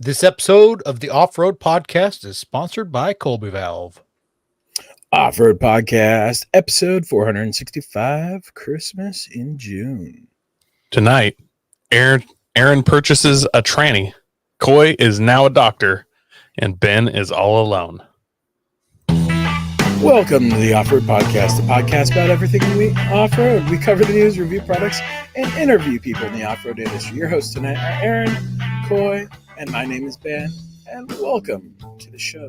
This episode of the Off-Road Podcast is sponsored by Colby Valve. Off-Road Podcast, episode 465, Christmas in June. Tonight, Aaron purchases a tranny. Coy is now a doctor, and Ben is all alone. Welcome to the Off-Road Podcast, a podcast about everything we off-road. We cover the news, review products, and interview people in the off-road industry. Your hosts tonight are Aaron, Coy, and my name is Ben, and welcome to the show.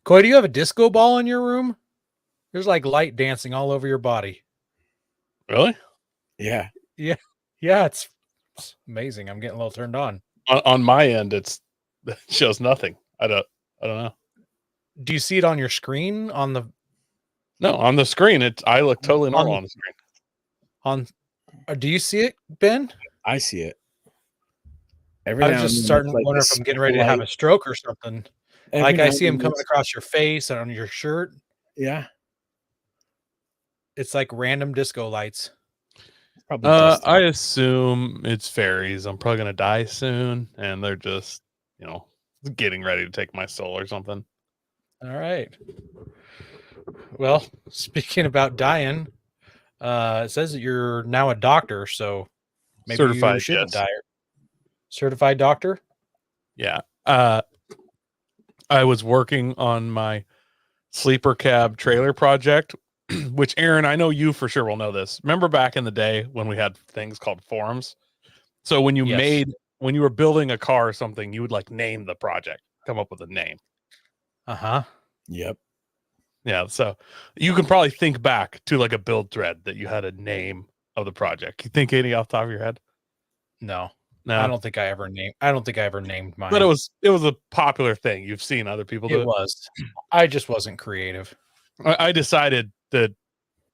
Coy, do you have a disco ball in your room? There's like light dancing all over your body. Really? Yeah. Yeah, it's amazing. I'm getting a little turned on. On my end, it shows nothing. I don't know. Do you see it on your screen? No, on the screen, I look totally normal on the screen. Do you see it, Ben? I see it. I was just starting to wonder if I'm getting ready to have a stroke or something. Like I see him coming across your face and on your shirt. Yeah. It's like random disco lights. I assume it's fairies. I'm probably gonna die soon, and they're just, getting ready to take my soul or something. All right. Well, speaking about dying, it says that you're now a doctor, so maybe Certified, you shouldn't yes. die. Certified doctor? Yeah. I was working on my sleeper cab trailer project, which, Aaron, I know you for sure will know this. Remember back in the day when we had things called forums? So when you when you were building a car or something, you would name the project, come up with a name. Uh-huh. Yep. Yeah. So you can probably think back to a build thread that you had a name of the project. You think any off the top of your head? No. No. I don't think I ever named mine. But it was a popular thing. You've seen other people do it. It was. I just wasn't creative. I decided that,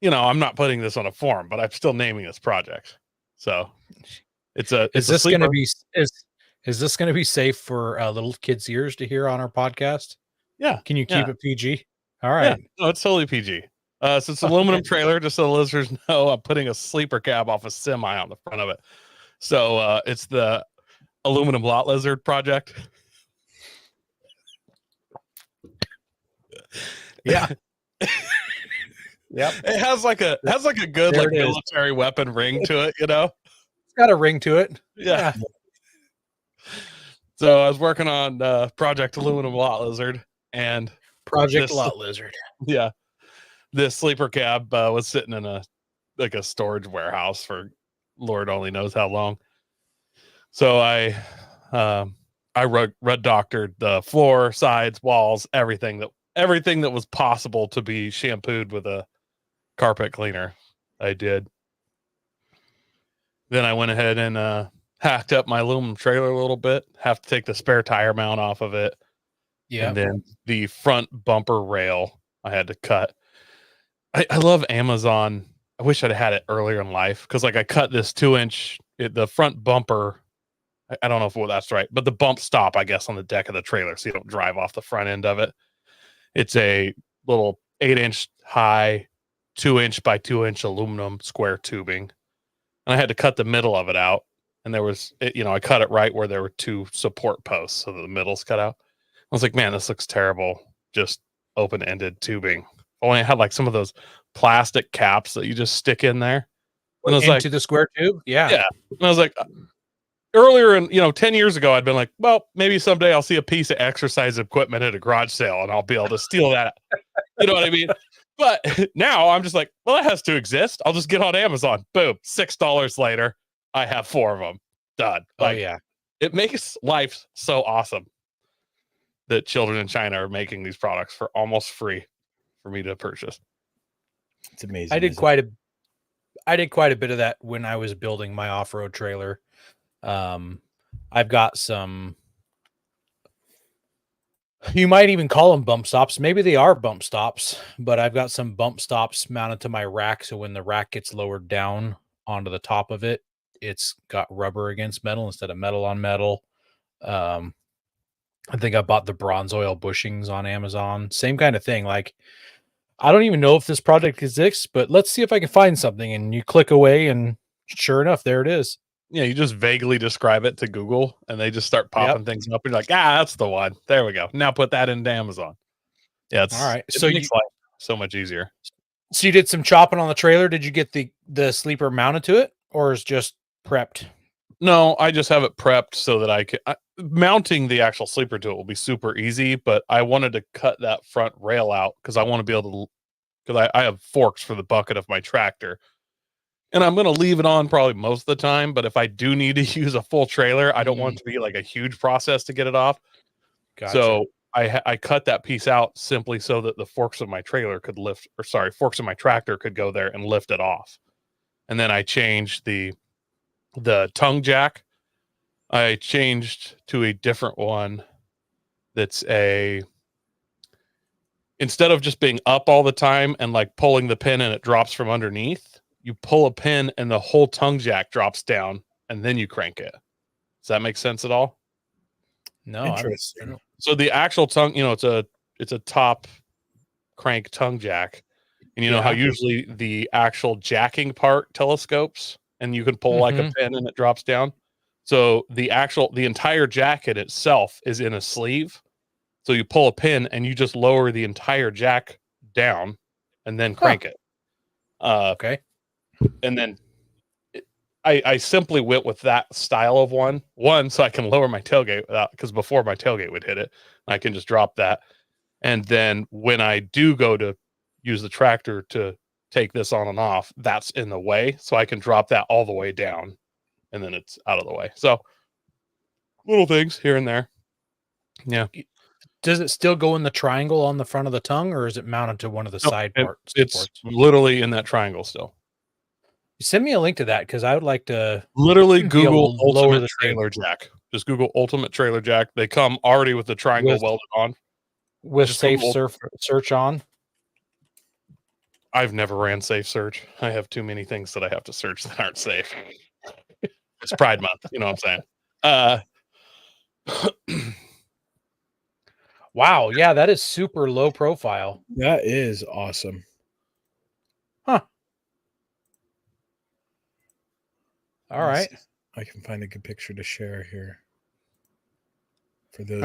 I'm not putting this on a forum, but I'm still naming this project. So is this going to be safe for little kids' ears to hear on our podcast? Yeah. Can you keep it PG? All right. Yeah. No, it's totally PG. So it's an aluminum trailer, just so the listeners know. I'm putting a sleeper cab off a semi on the front of it. So it's the aluminum lot lizard project. Yeah. Yep. It has a good military weapon ring to it, It's got a ring to it. Yeah. So I was working on Project Aluminum Lot Lizard and Project Lot Lizard. Yeah. This sleeper cab was sitting in a storage warehouse for Lord only knows how long. So I red doctored the floor, sides, walls, everything that was possible to be shampooed with a carpet cleaner. I did. Then I went ahead and hacked up my aluminum trailer a little bit. Have to take the spare tire mount off of it. Yeah. And then the front bumper rail I had to cut. I love Amazon. I wish I'd had it earlier in life because I cut this 2-inch, the front bumper. I don't know if that's right, but the bump stop, I guess, on the deck of the trailer so you don't drive off the front end of it. It's a little 8-inch high, 2-inch by 2-inch aluminum square tubing. And I had to cut the middle of it out. And there was, I cut it right where there were 2 support posts, so the middle's cut out. I was like, man, this looks terrible. Just open-ended tubing. Only had some of those plastic caps that you just stick in there. And I was into the square tube? Yeah. Yeah. And I was like, earlier in, 10 years ago, I'd been like, well, maybe someday I'll see a piece of exercise equipment at a garage sale and I'll be able to steal that. You know what I mean? But now I'm just like, well, that has to exist. I'll just get on Amazon. Boom. $6 later, I have 4 of them. Done. Yeah. It makes life so awesome that children in China are making these products for almost free for me to purchase. It's amazing. I did quite a bit of that when I was building my off-road trailer. I've got some, you might even call them bump stops. Maybe they are bump stops, but I've got some bump stops mounted to my rack. So when the rack gets lowered down onto the top of it, it's got rubber against metal instead of metal on metal. I think I bought the bronze oil bushings on Amazon. Same kind of thing. I don't even know if this project exists, but let's see if I can find something. And you click away and sure enough, there it is. you just vaguely describe it to Google, and they just start popping things up. And you're like, that's the one. There we go. Now put that into Amazon. Yeah, it's all right. It makes life so much easier. So you did some chopping on the trailer. Did you get the sleeper mounted to it, or is just prepped? No, I just have it prepped so that I can mounting the actual sleeper to it will be super easy. But I wanted to cut that front rail out because I want to be able to, because I have forks for the bucket of my tractor, and I'm going to leave it on probably most of the time. But if I do need to use a full trailer, I don't want it to be like a huge process to get it off. Gotcha. So I cut that piece out simply so that the forks of my trailer could forks of my tractor could go there and lift it off. And then I changed the tongue jack. I changed to a different one that's instead of just being up all the time and like pulling the pin and it drops from underneath, you pull a pin and the whole tongue jack drops down and then you crank it. Does that make sense at all? No. Interesting. So the actual tongue, it's a top crank tongue jack. And you know how usually the actual jacking part telescopes and you can pull like a pin and it drops down. So the entire jacket itself is in a sleeve. So you pull a pin and you just lower the entire jack down and then crank it. Okay. And then I simply went with that style of one so I can lower my tailgate without, because before my tailgate would hit it, I can just drop that. And then when I do go to use the tractor to take this on and off, that's in the way. So I can drop that all the way down and then it's out of the way. So little things here and there. Yeah. Does it still go in the triangle on the front of the tongue, or is it mounted to one of the side parts? It's literally in that triangle still. Send me a link to that because I would like to literally Google Ultimate Trailer Jack. Just Google Ultimate Trailer Jack. They come already with the triangle welded on. With Safe Search on. I've never ran Safe Search. I have too many things that I have to search that aren't safe. It's Pride Month. You know what I'm saying? Wow. Yeah, that is super low profile. That is awesome. Huh. All right. I can find a good picture to share here. For those,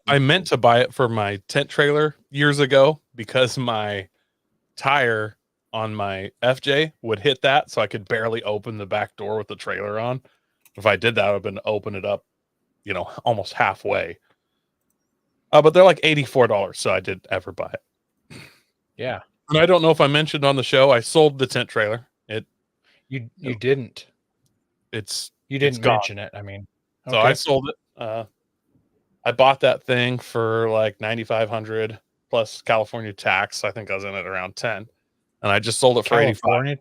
I meant to buy it for my tent trailer years ago because my tire on my FJ would hit that, so I could barely open the back door with the trailer on. If I did that, I would have been open it up, almost halfway. But they're like $84, so I did ever buy it. Yeah. And I don't know if I mentioned on the show, I sold the tent trailer. You didn't. You didn't mention it. I mean, okay. So I sold it. I bought that thing for like $9,500 plus California tax. I think I was in it around 10, and I just sold it for $85.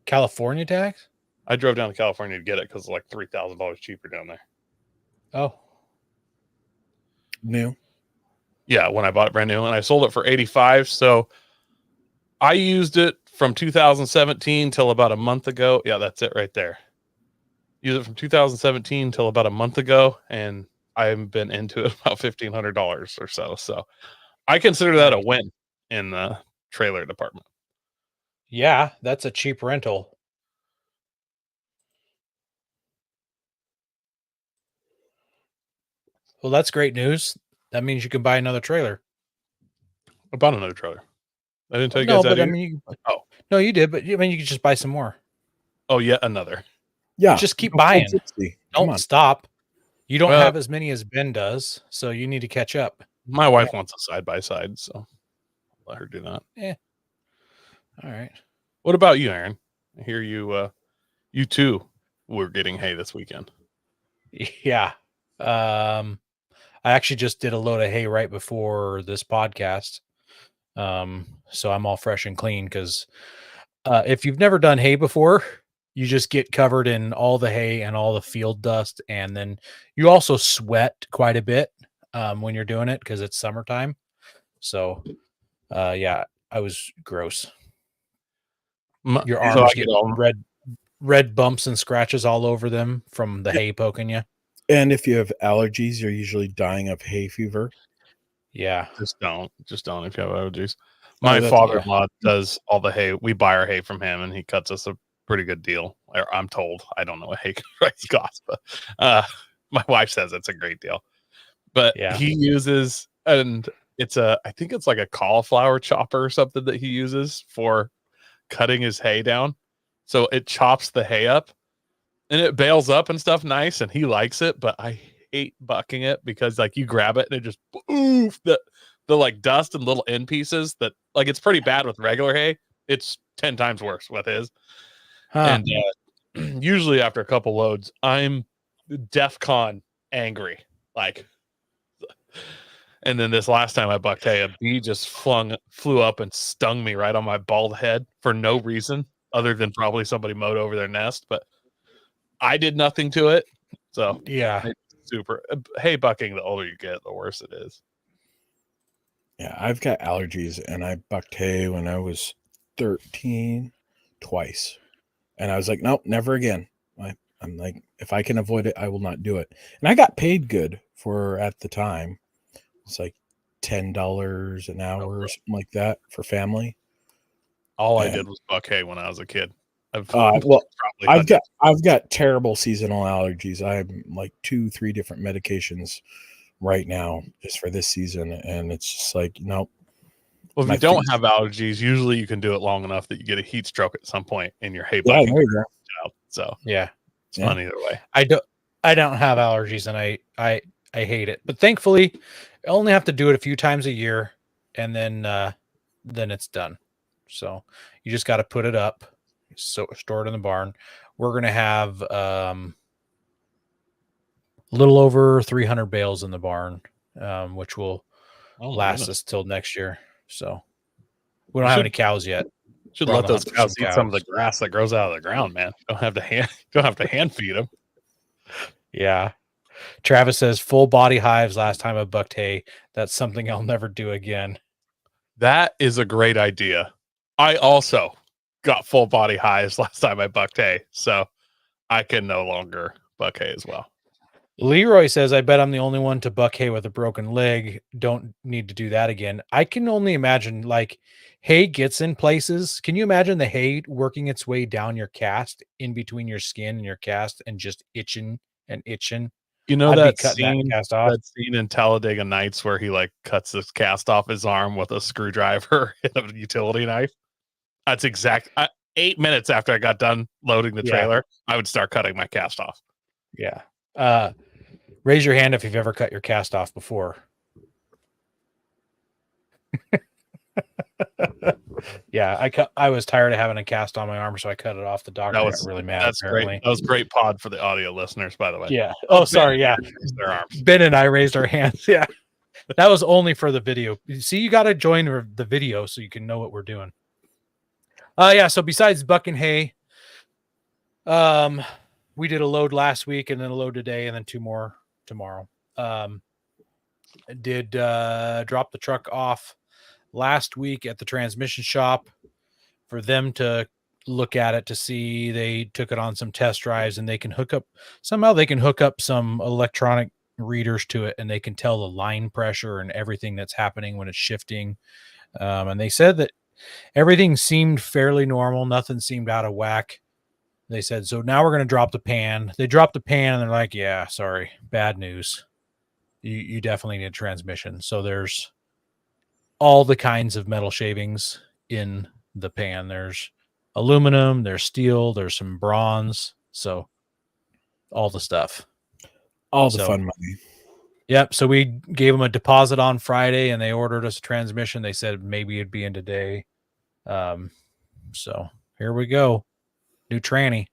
California tax? I drove down to California to get it because it's like $3,000 cheaper down there. Oh, new. Yeah, when I bought it brand new, and I sold it for $85. So I used it from 2017 till about a month ago. Yeah, that's it right there. Used it from 2017 till about a month ago, and I've been into it about $1,500 or so. So I consider that a win in the trailer department. Yeah, that's a cheap rental. Well, that's great news. That means you can buy another trailer. I bought another trailer. I didn't tell you guys that. I mean, no, you did, but I mean, you could just buy some more. Oh, yet another. Yeah, just keep buying. Don't stop. You don't have as many as Ben does, so you need to catch up. My wife wants a side by side, so I'll let her do that. Yeah. All right. What about you, Aaron? I hear you. You too were getting hay this weekend. Yeah. I actually just did a load of hay right before this podcast. So I'm all fresh and clean because if you've never done hay before, you just get covered in all the hay and all the field dust. And then you also sweat quite a bit when you're doing it because it's summertime. So, yeah, I was gross. Your arms get all red bumps and scratches all over them from the hay poking you. And if you have allergies, you're usually dying of hay fever. Yeah. Just don't if you have allergies. My father-in-law does all the hay. We buy our hay from him, and he cuts us a pretty good deal. Or I'm told. I don't know what hay rice costs, but my wife says it's a great deal. But he uses, and I think it's like a cauliflower chopper or something that he uses for cutting his hay down. So it chops the hay up and it bales up and stuff nice, and he likes it, but I hate bucking it because like you grab it and it just oof, the like dust and little end pieces that like it's pretty bad with regular hay. It's 10 times worse with his. And usually after a couple loads, I'm DEFCON angry. Like, and then this last time I bucked hay, a bee just flew up and stung me right on my bald head for no reason other than probably somebody mowed over their nest, but I did nothing to it. So yeah, super hay bucking. The older you get, the worse it is. Yeah, I've got allergies, and I bucked hay when I was 13 twice, and I was like, nope, never again. I'm like, if I can avoid it, I will not do it. And I got paid good for, at the time, it's like $10 an hour or something like that for family. All I did was buck hay when I was a kid. I've got terrible seasonal allergies. I'm like 2-3 different medications right now just for this season, and it's just like, nope. Well, if you don't have allergies, usually you can do it long enough that you get a heat stroke at some point in your hay bucking. There you go. So it's Yeah. fun either way. I don't have allergies, and I hate it. But thankfully, I only have to do it a few times a year, and then it's done. So you just got to put it up, so store it in the barn. We're gonna have a little over 300 bales in the barn, which will last us till next year. So we don't have any cows yet. Should let those cows eat some of the grass that grows out of the ground, man. Don't have to hand feed them. Yeah. Travis says full body hives last time I bucked hay. That's something I'll never do again. That is a great idea. I also got full body hives last time I bucked hay, so I can no longer buck hay as well. Leroy says, I bet I'm the only one to buck hay with a broken leg. Don't need to do that again. I can only imagine, like, hay gets in places. Can you imagine the hay working its way down your cast, in between your skin and your cast, and just itching and itching? You know that scene in Talladega Nights where he like cuts this cast off his arm with a screwdriver and a utility knife? That's 8 minutes after I got done loading the trailer, I would start cutting my cast off. Yeah. Raise your hand if you've ever cut your cast off before. Yeah, I was tired of having a cast on my arm, so I cut it off. The doctor got really mad. That's apparently great. That was great pod for the audio listeners, by the way. Yeah. Oh, sorry. Yeah. Their arms. Ben and I raised our hands. Yeah. That was only for the video. See, you got to join the video so you can know what we're doing. Yeah. So besides bucking hay, we did a load last week and then a load today and then 2 more tomorrow. Did drop the truck off last week at the transmission shop for them to look at it to see. They took it on some test drives, and they can hook up some electronic readers to it, and they can tell the line pressure and everything that's happening when it's shifting. And they said that everything seemed fairly normal. Nothing seemed out of whack. They said, so now we're going to drop the pan. They dropped the pan and they're like, yeah, sorry, bad news. You definitely need a transmission. So there's all the kinds of metal shavings in the pan. There's aluminum, there's steel, there's some bronze. So all the stuff. All the fun money. Yep. So we gave them a deposit on Friday and they ordered us a transmission. They said maybe it'd be in today. So here we go. New tranny.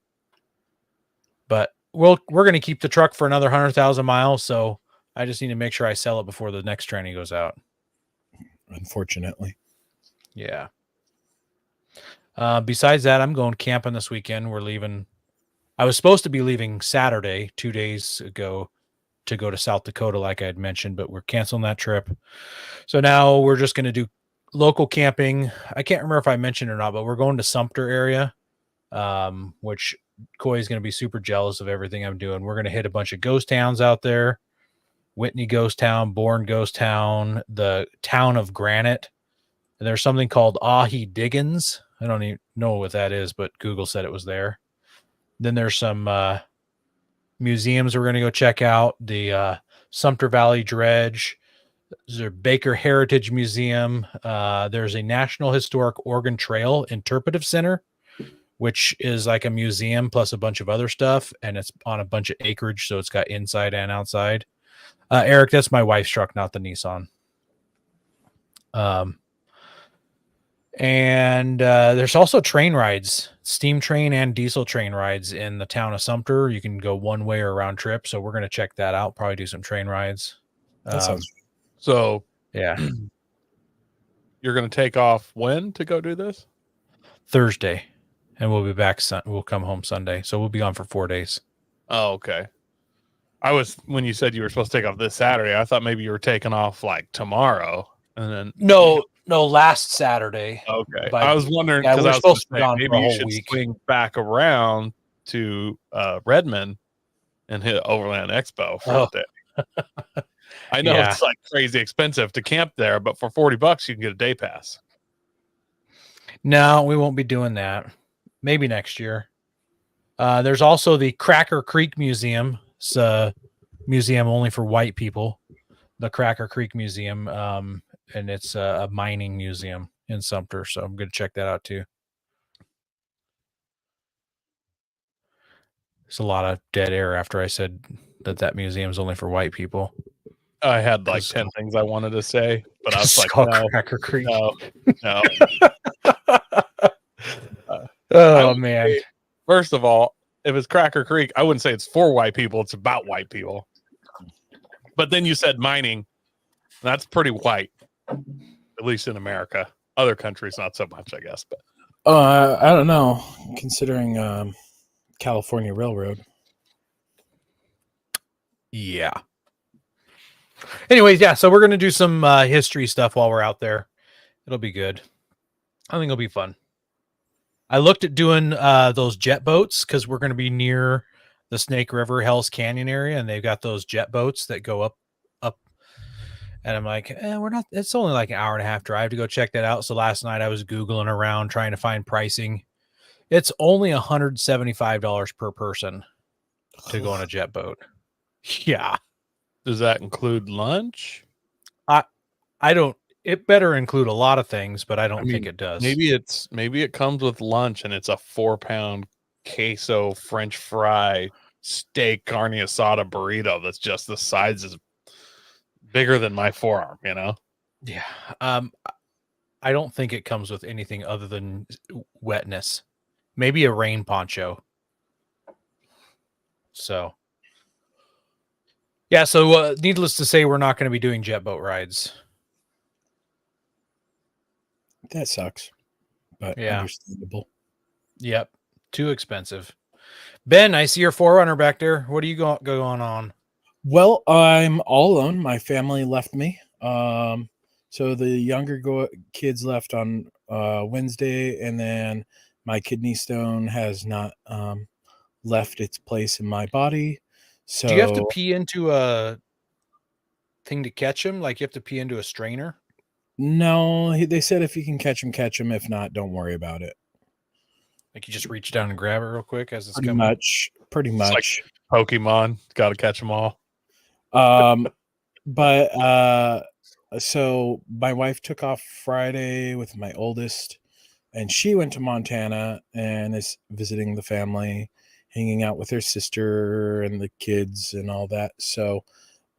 But we're going to keep the truck for another 100,000 miles. So I just need to make sure I sell it before the next tranny goes out. Unfortunately. Yeah. Besides that, I'm going camping this weekend. We're leaving. I was supposed to be leaving Saturday, 2 days ago, to go to South Dakota, like I had mentioned, but we're canceling that trip. So now we're just going to do local camping. I can't remember if I mentioned it or not, but we're going to Sumter area, which Coy is going to be super jealous of everything I'm doing. We're going to hit a bunch of ghost towns out there. Whitney Ghost Town, Bourne Ghost Town, the town of Granite, And there's something called Ahi Diggins. I don't even know what that is, but Google said it was there. Then there's some museums we're going to go check out. The Sumter Valley Dredge. There's a Baker Heritage Museum. There's a National Historic Oregon Trail Interpretive Center, which is like a museum plus a bunch of other stuff, and it's on a bunch of acreage, so it's got inside and outside. Eric, that's my wife's truck, not the Nissan. And there's also train rides, steam train and diesel train rides in the town of Sumter. You can go one way or round trip, so we're going to check that out, probably do some train rides. That sounds so. Yeah. You're going to take off when to go do this? Thursday, and we'll be back. We'll come home Sunday, so we'll be on for 4 days. Oh, okay. When you said you were supposed to take off this Saturday, I thought maybe you were taking off like tomorrow, and then no, last Saturday. Okay, But, I was wondering yeah, because we're I was supposed to be gonna gone say, for a maybe you whole should week. swing back around to Redmond and hit Overland Expo for a day. I know Yeah. it's like crazy expensive to camp there, but for $40 you can get a day pass. No, we won't be doing that. Maybe next year. There's also the Cracker Creek Museum. It's a museum only for white people. The Cracker Creek Museum, and it's a mining museum in Sumter. So I'm going to check that out too. There's a lot of dead air after I said that museum is only for white people. I had like 10 things I wanted to say, but I was like, Skull no, Cracker Creek. no. Oh man. First of all, if it's Cracker Creek, I wouldn't say it's for white people. It's about white people. But then you said mining. That's pretty white, at least in America. Other countries, not so much, I guess. But I don't know, considering California Railroad. Yeah. Anyways, yeah, so we're going to do some history stuff while we're out there. It'll be good. I think it'll be fun. I looked at doing those jet boats because we're going to be near the Snake River, Hell's Canyon area, and they've got those jet boats that go up. And I'm like, we're not, it's only like an hour and a half drive to go check that out. So last night I was Googling around trying to find pricing. It's only $175 per person to go on a jet boat. Yeah. does that include lunch? I don't, it better include a lot of things, but I don't think it does. Maybe it comes with lunch and it's a 4-pound queso French fry steak carne asada burrito that's just the size is bigger than my forearm, you know? Yeah. I don't think it comes with anything other than wetness. Maybe a rain poncho. So, yeah. So, needless to say, we're not going to be doing jet boat rides. That sucks, but Yeah. understandable. Yep. Too expensive. Ben, I see your 4Runner back there. What do you got going on? Well, I'm all alone. My family left me. So the younger kids left on Wednesday, and then my kidney stone has not left its place in my body. So Do you have to pee into a thing to catch them? Like you have to pee into a strainer? No, they said if you can catch them, catch them. If not, don't worry about it. Like you just reach down and grab it real quick as it's Pretty coming? much. Pretty It's much. like Pokemon, got to catch them all. But so my wife took off Friday with my oldest, and she went to Montana and is visiting the family, hanging out with her sister and the kids and all that. So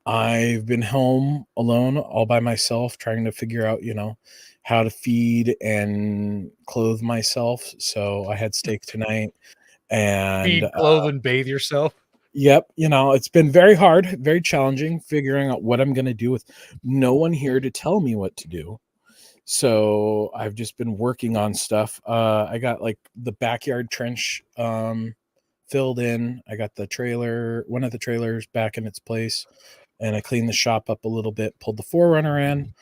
I've been home alone all by myself, trying to figure out, how to feed and clothe myself. So I had steak tonight, and Feed, clothe, and bathe yourself. Yep. It's been very hard, very challenging figuring out what I'm going to do with no one here to tell me what to do. So I've just been working on stuff. I got like the backyard trench filled in. I got one of the trailers back in its place, and I cleaned the shop up a little bit, pulled the 4Runner in.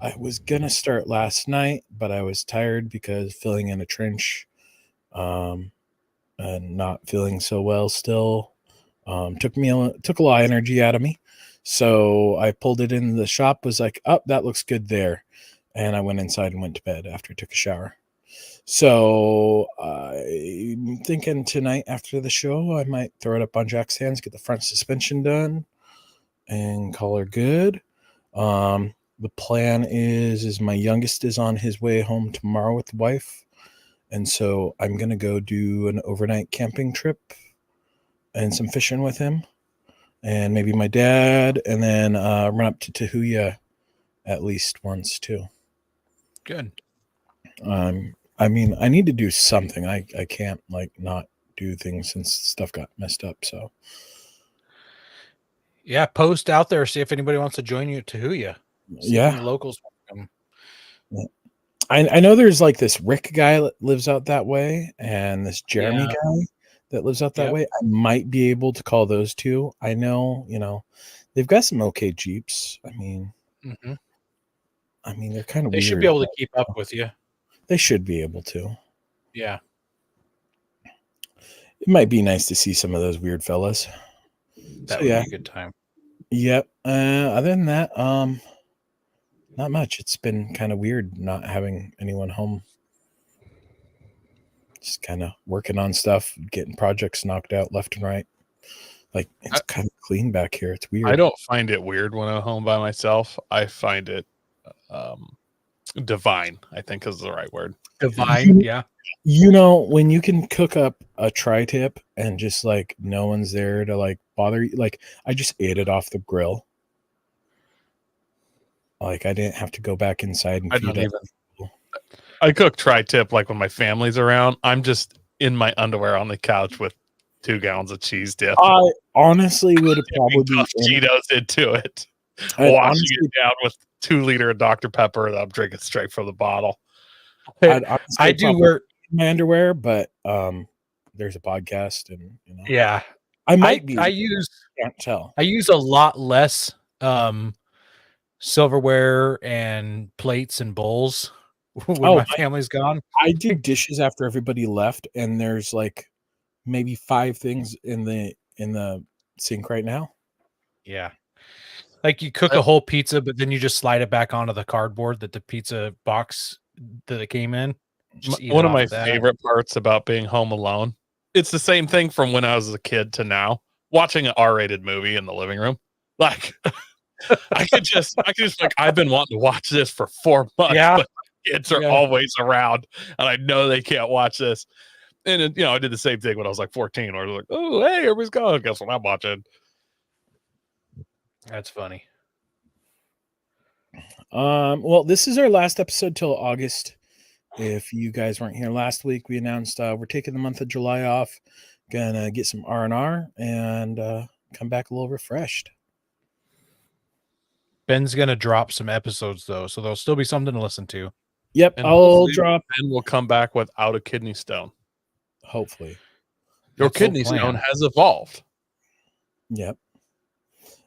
I was going to start last night, but I was tired because filling in a trench and not feeling so well still. Took a lot of energy out of me. So I pulled it in the shop, was like, oh, that looks good there. and I went inside and went to bed after I took a shower. So I'm thinking tonight after the show, I might throw it up on Jack's hands, get the front suspension done, and call her good. The plan is my youngest is on his way home tomorrow with the wife. And so I'm going to go do an overnight camping trip and some fishing with him and maybe my dad, and then run up to Tahuya at least once too. Good. I mean, I need to do something. I can't like not do things since stuff got messed up. So yeah, post out there, see if anybody wants to join you at Tahuya. See if any locals want to come. I know there's like this Rick guy that lives out that way, and this Jeremy guy that lives out that way. I might be able to call those two. I know, they've got some okay Jeeps. I mean, they're kind of weird. They should be able to keep up with you. They should be able to. Yeah. It might be nice to see some of those weird fellas. That would be a good time. Yep. Other than that, not much. It's been kind of weird not having anyone home. Just kind of working on stuff, getting projects knocked out left and right. Like, it's kind of clean back here. It's weird. I don't find it weird when I'm home by myself. I find it divine, I think is the right word. Divine, yeah. When you can cook up a tri-tip and just like no one's there to like bother you. Like, I just ate it off the grill. Like, I didn't have to go back inside and feed it. I cook tri-tip like when my family's around. I'm just in my underwear on the couch with 2 gallons of cheese dip. I honestly would have probably Cheetos into it. Washing it down with 2 liter of Dr. Pepper that I'm drinking straight from the bottle. I do wear my underwear, but there's a podcast, and yeah, I might be. Can't tell. I use a lot less silverware and plates and bowls when my family's gone. I do dishes after everybody left, and there's like maybe 5 things in the sink right now. Yeah. Like you cook a whole pizza, but then you just slide it back onto the cardboard that the pizza box that it came in. One of my favorite parts about being home alone, it's the same thing from when I was a kid to now, watching an R-rated movie in the living room. Like I could just like, I've been wanting to watch this for 4 months, but kids are always around and I know they can't watch this. And I did the same thing when I was like 14, where I was like, oh, hey, everybody's going. Guess what I'm watching? That's funny. Well, this is our last episode till August. If you guys weren't here last week, we announced we're taking the month of July off, gonna get some R&R and come back a little refreshed. Ben's gonna drop some episodes though, so there'll still be something to listen to. Yep, and I'll drop. Ben will come back without a kidney stone. Hopefully, your kidney stone has evolved. Yep.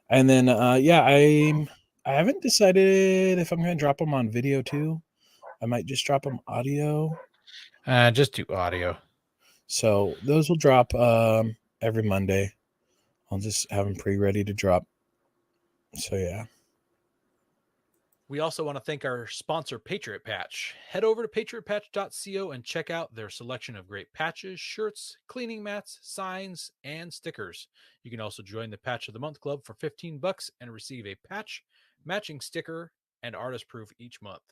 And then, I haven't decided if I'm going to drop them on video too. I might just drop them audio. Just do audio. So those will drop every Monday. I'll just have them pre-ready to drop. So, yeah. We also want to thank our sponsor, Patriot Patch. Head over to patriotpatch.co and check out their selection of great patches, shirts, cleaning mats, signs, and stickers. You can also join the Patch of the Month Club for $15 and receive a patch, matching sticker, and artist proof each month.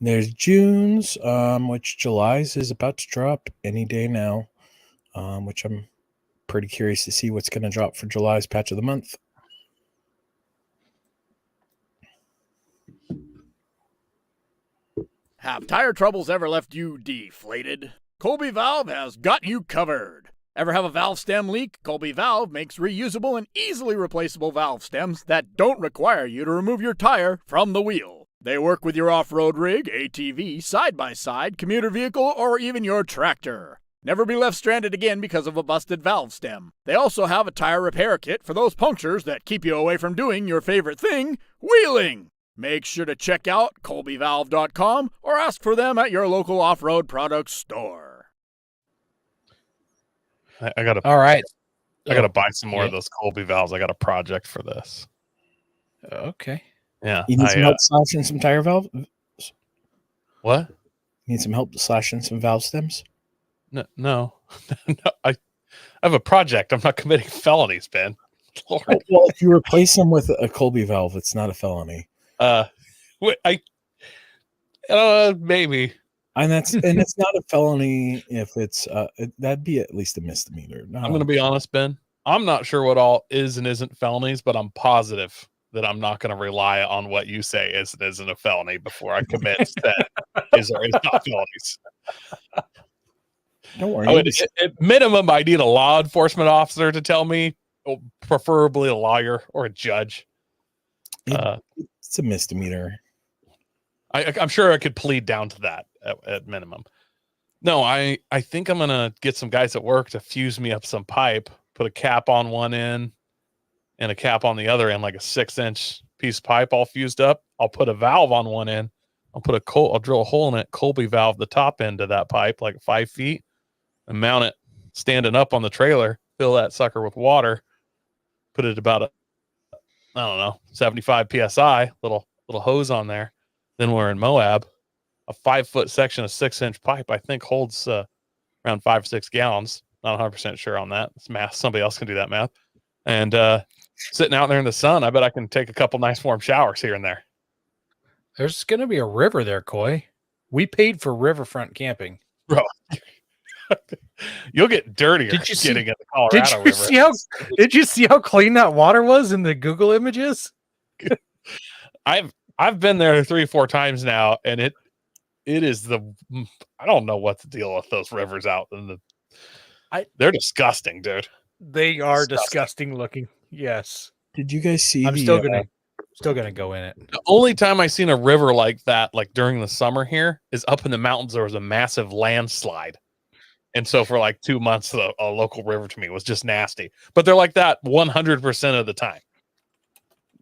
There's June's, which July's is about to drop any day now, which I'm pretty curious to see what's going to drop for July's Patch of the Month. Have tire troubles ever left you deflated? Colby Valve has got you covered. Ever have a valve stem leak? Colby Valve makes reusable and easily replaceable valve stems that don't require you to remove your tire from the wheel. They work with your off-road rig, ATV, side-by-side, commuter vehicle, or even your tractor. Never be left stranded again because of a busted valve stem. They also have a tire repair kit for those punctures that keep you away from doing your favorite thing, wheeling. Make sure to check out colbyvalve.com or ask for them at your local off-road products store. I gotta. All right. I gotta buy some more of those Colby valves. I got a project for this. Okay. Yeah. You need some help slashing some tire valve? What? Need some help slashing some valve stems? No. No, I have a project. I'm not committing felonies, Ben. Lord. Well, if you replace them with a Colby valve, it's not a felony. Maybe. And it's not a felony if it's that'd be at least a misdemeanor. No. I'm going to be honest, Ben. I'm not sure what all is and isn't felonies, but I'm positive that I'm not going to rely on what you say is and isn't a felony before I commit that is or is not felonies. Don't worry. At minimum, I need a law enforcement officer to tell me, preferably a lawyer or a judge. It's a misdemeanor. I'm sure I could plead down to that at minimum. No, I think I'm going to get some guys at work to fuse me up some pipe, put a cap on one end and a cap on the other end, like a 6-inch piece of pipe all fused up. I'll put a valve on one end. I'll drill a hole in it, Colby valve the top end of that pipe, like 5 feet, and mount it standing up on the trailer, fill that sucker with water, put it about 75 PSI, little hose on there. Then we're in Moab. A 5-foot section of 6-inch pipe, I think, holds around 5 or 6 gallons. Not 100% sure on that. It's math. Somebody else can do that math. And sitting out there in the sun, I bet I can take a couple nice warm showers here and there. There's going to be a river there, Coy. We paid for riverfront camping. Bro, you'll get dirtier getting in the Colorado River. Did you see how clean that water was in the Google images? I've been there 3 or 4 times now, and it is I don't know what to deal with those rivers out in they're disgusting, dude. They are disgusting looking. Yes. Did you guys see? I'm still gonna go in it. The only time I've seen a river like that, like during the summer here, is up in the mountains. There was a massive landslide, and so for like 2 months, a local river to me was just nasty. But they're like that 100% of the time.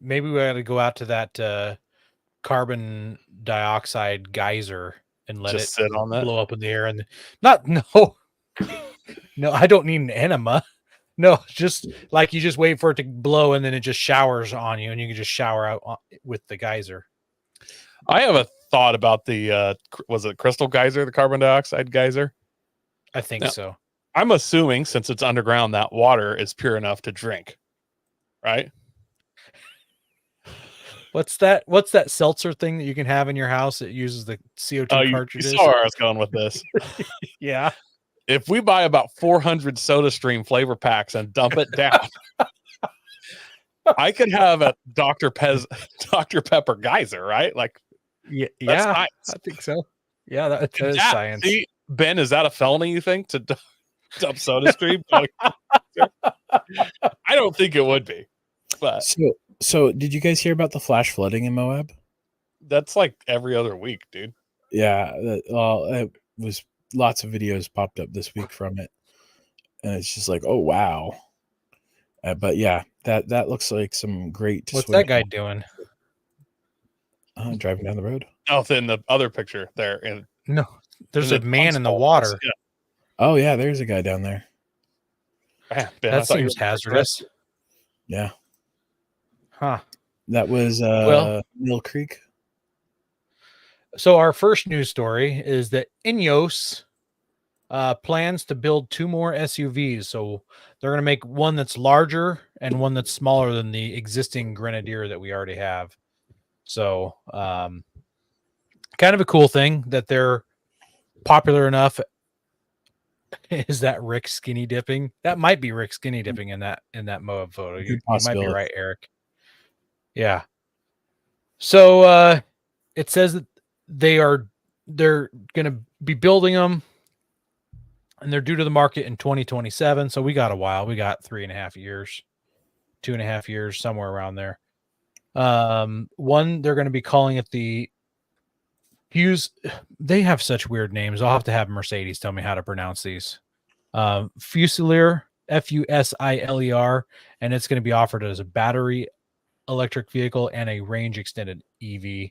Maybe we got to go out to that carbon dioxide geyser and let just it sit on that, blow up in the air, and no, I don't need an enema. No, just like you just wait for it to blow and then it just showers on you and you can just shower out with the geyser. I have a thought about the, was it Crystal Geyser, the carbon dioxide geyser? I think so. I'm assuming since it's underground, that water is pure enough to drink, right? What's that seltzer thing that you can have in your house that uses the CO2 cartridges? You saw where I was going with this. Yeah. If we buy about 400 SodaStream flavor packs and dump it down, I could have a Dr. Pepper geyser, right? Like, yeah, I think so. Yeah, that is science. See, Ben, is that a felony, you think, to dump SodaStream? I don't think it would be. But so did you guys hear about the flash flooding in Moab? That's like every other week, dude. Yeah, it was. Lots of videos popped up this week from it, and it's just like, oh wow. But yeah, that looks like some great. What's that guy doing? Driving down the road. Oh, in the other picture there. No, there's a man in the water. Yeah. Oh yeah, there's a guy down there. Ben, that seems hazardous. Yeah. Huh. That was Mill Creek. So our first news story is that Ineos plans to build 2 more SUVs. So they're going to make one that's larger and one that's smaller than the existing Grenadier that we already have. So kind of a cool thing that they're popular enough. Is that Rick skinny dipping? That might be Rick skinny dipping in that Moab photo. You might be right, Eric. Yeah. So it says that they're going to be building them and they're due to the market in 2027. So we got a while. We got 3.5 years, 2.5 years, somewhere around there. One, they're going to be calling it the Fuse. They have such weird names. I'll have to have Mercedes tell me how to pronounce these. Fusilier, Fusiler, and it's going to be offered as a battery electric vehicle and a range extended EV.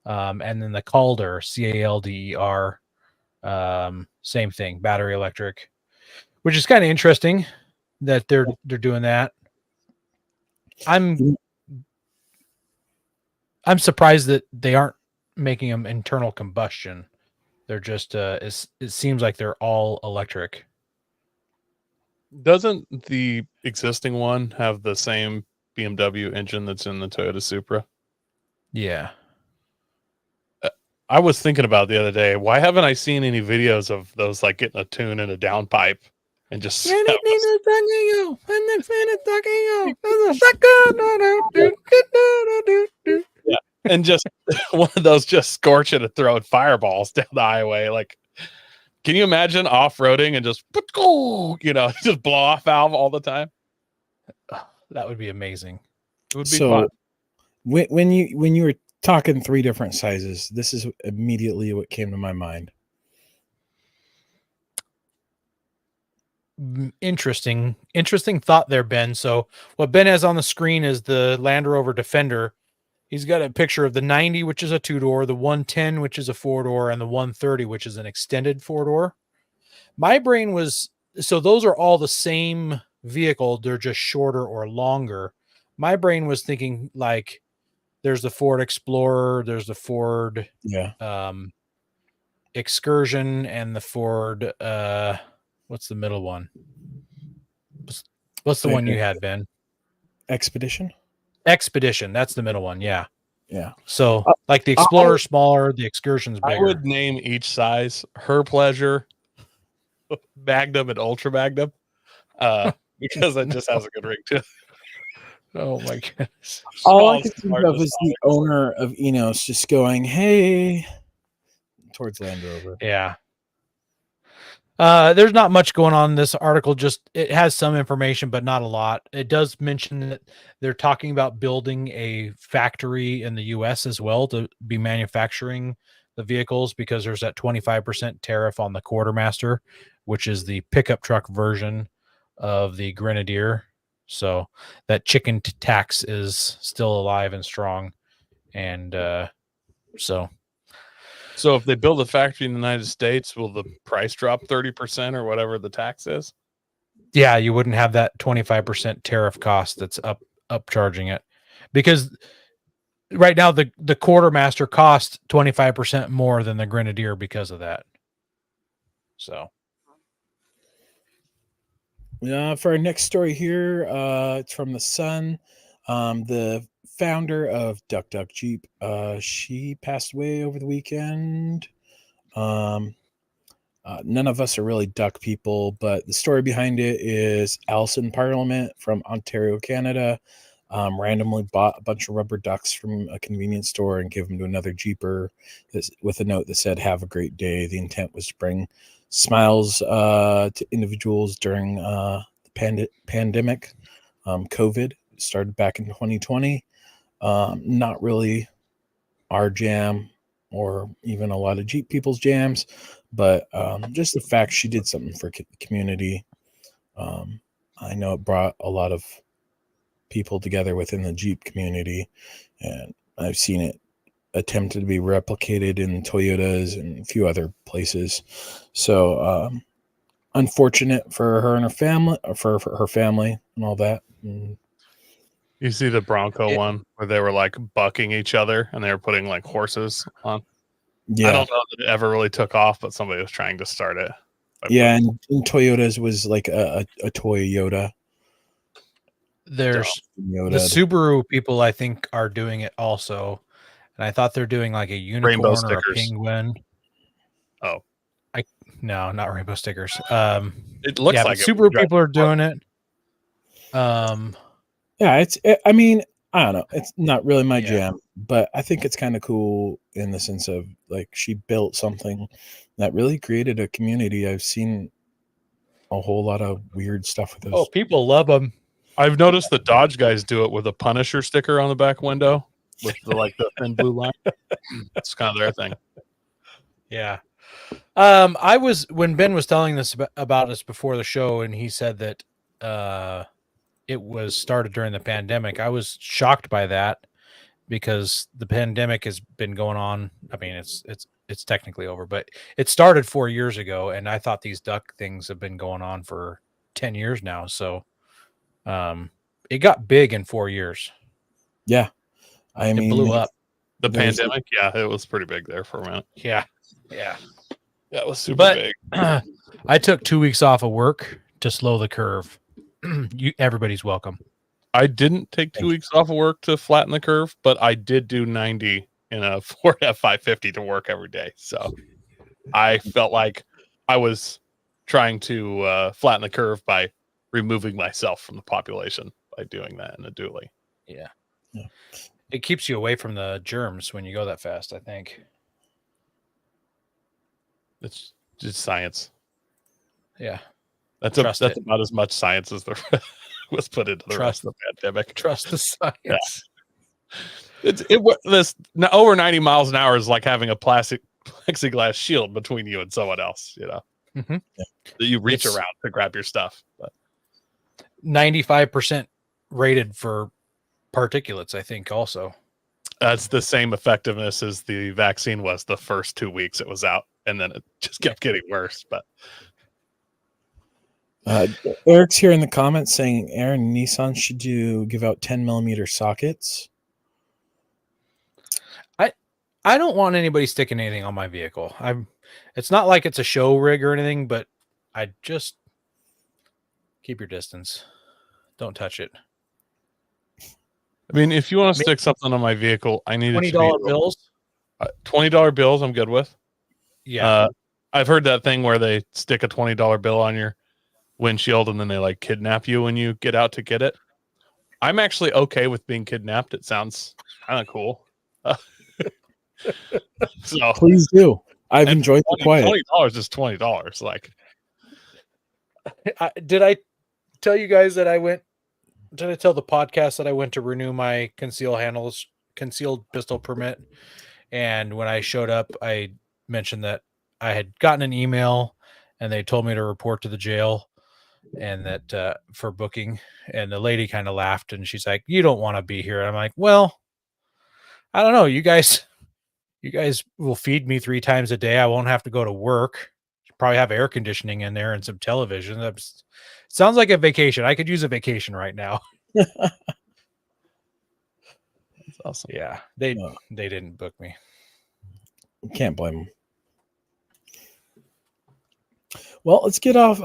And then the Calder, Calder, same thing, battery electric, which is kind of interesting that they're doing that. I'm I'm surprised that they aren't making them internal combustion. They're just it seems like they're all electric. Doesn't the existing one have the same BMW engine that's in the Toyota Supra? Yeah. I was thinking about the other day, why haven't I seen any videos of those like getting a tune in a downpipe and just yeah, and just one of those just scorching and throwing fireballs down the highway. Like, can you imagine off-roading and just just blow off valve all the time? That would be amazing. It would be fun. When you were talking 3 different sizes, this is immediately what came to my mind. Interesting thought there, Ben. So what Ben has on the screen is the Land Rover Defender. He's got a picture of the 90, which is a 2-door, the 110, which is a 4-door, and the 130, which is an extended 4-door. My brain was, so those are all the same vehicle. They're just shorter or longer. My brain was thinking like there's the Ford Explorer, there's the Ford Excursion, and the Ford, what's the middle one? What's the one you had, Ben? Expedition. That's the middle one. Yeah. So like the Explorer smaller, the Excursion's bigger. I would name each size Her Pleasure, Magnum, and Ultra Magnum, because it just has a good ring to it. Oh my goodness. All I can think of is the owner of Enos just going, "Hey," towards Land Rover. Yeah. There's not much going on in this article. Just it has some information, but not a lot. It does mention that they're talking about building a factory in the U.S. as well to be manufacturing the vehicles, because there's that 25% tariff on the Quartermaster, which is the pickup truck version of the Grenadier. So that chicken tax is still alive and strong. And so if they build a factory in the United States, will the price drop 30% or whatever the tax is? Yeah, you wouldn't have that 25% tariff cost that's upcharging it, because right now the Quartermaster costs 25% more than the Grenadier because of that. So for our next story here, it's from The Sun. The founder of Duck Duck Jeep, she passed away over the weekend. None of us are really duck people, but the story behind it is Alison Parliament from Ontario, Canada, randomly bought a bunch of rubber ducks from a convenience store and gave them to another Jeeper with a note that said, "Have a great day." The intent was to bring smiles to individuals during the pandemic. COVID started back in 2020. Not really our jam or even a lot of Jeep people's jams, but just the fact she did something for the community. I know it brought a lot of people together within the Jeep community, and I've seen it attempted to be replicated in Toyotas and a few other places. So unfortunate for her and her family, for her family and all that. And you see the Bronco one where they were like bucking each other and they were putting like horses on. Yeah, I don't know that it ever really took off, but somebody was trying to start it. Yeah, and Toyotas was like a toy Yoda. There's the Subaru people, I think, are doing it also, and I thought they're doing like a unicorn or a penguin. Oh, no, not rainbow stickers. It looks like Subaru people are doing it. Yeah, I mean, I don't know. It's not really my jam, but I think it's kind of cool in the sense of like she built something that really created a community. I've seen a whole lot of weird stuff with those. Oh, people love them. I've noticed the Dodge guys do it with a Punisher sticker on the back window with the thin blue line. It's kind of their thing. Yeah. When Ben was telling this about us before the show, and he said that it was started during the pandemic, I was shocked by that, because the pandemic has been going on. I mean, it's technically over, but it started 4 years ago, and I thought these duck things have been going on for 10 years now. So it got big in 4 years. Yeah. I mean, blew up. The pandemic, yeah, it was pretty big there for a minute. Yeah. Yeah, it was super big. I took 2 weeks off of work to slow the curve. Everybody's welcome. I didn't take 2 weeks off of work to flatten the curve, but I did do 90 in a Ford F550 to work every day. So I felt like I was trying to flatten the curve by removing myself from the population by doing that in a dually. Yeah. It keeps you away from the germs when you go that fast, I think. It's just science. Yeah. That's about as much science as the was put into the rest of the pandemic. Trust the science. Yeah. This over 90 miles an hour is like having a plexiglass shield between you and someone else, Mm-hmm. that you reach around to grab your stuff. But 95% rated for particulates, I think, also. That's the same effectiveness as the vaccine was the first 2 weeks it was out, and then it just kept getting worse. But Eric's here in the comments saying, Aaron, Nissan should give out 10mm sockets. I don't want anybody sticking anything on my vehicle. It's not like it's a show rig or anything, but I just keep your distance. Don't touch it. I mean, if you want to stick something on my vehicle, I need $20 it to be bills. $20 bills. I'm good with. Yeah, I've heard that thing where they stick a $20 bill on your windshield and then they like kidnap you when you get out to get it. I'm actually okay with being kidnapped. It sounds kind of cool. So please do. I've enjoyed the quiet. $20 is $20. Like, did I tell you guys that did I tell the podcast that I went to renew my concealed pistol permit? And when I showed up, I mentioned that I had gotten an email and they told me to report to the jail and that for booking. And the lady kind of laughed and she's like, "You don't want to be here." And I'm like, "Well, I don't know. You guys will feed me 3 times a day. I won't have to go to work. Probably have air conditioning in there and some television. Sounds like a vacation. I could use a vacation right now." That's awesome. Yeah, they didn't book me. Can't blame them. Well, let's get off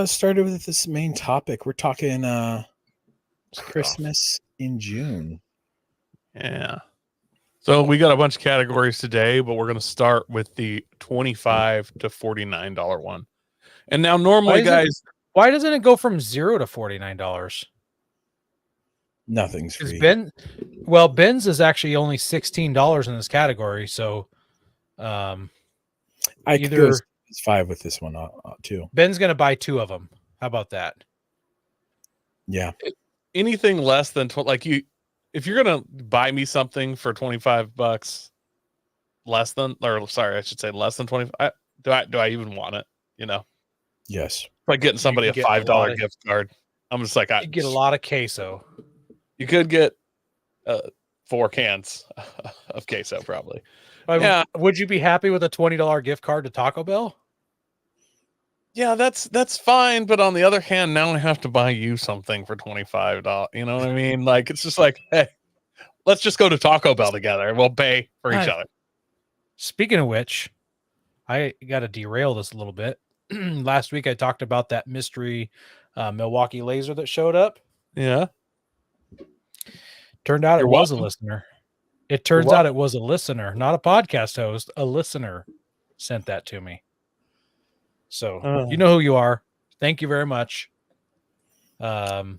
started with this main topic. We're talking Christmas in June. Yeah. So we got a bunch of categories today, but we're going to start with the $25 to $49 one. And now normally, why doesn't it go from $0 to $49? Nothing's free. Ben's is actually only $16 in this category. So I could go 5 with this one too. Ben's going to buy 2 of them. How about that? Yeah. Anything less than if you're going to buy me something for $25 less than 25, do I even want it? Yes. Like getting somebody a $5 gift card. I'm just like, you get a lot of queso. You could get 4 cans of queso probably. Yeah. Would you be happy with a $20 gift card to Taco Bell? Yeah, that's fine. But on the other hand, now I have to buy you something for $25. You know what I mean? Like, it's just like, hey, let's just go to Taco Bell together and we'll pay for each other. Speaking of which, I got to derail this a little bit. Last week, I talked about that mystery Milwaukee laser that showed up. Yeah. Turned out it was a listener. It turns out it was a listener, not a podcast host. A listener sent that to me. So you know who you are. Thank you very much. Did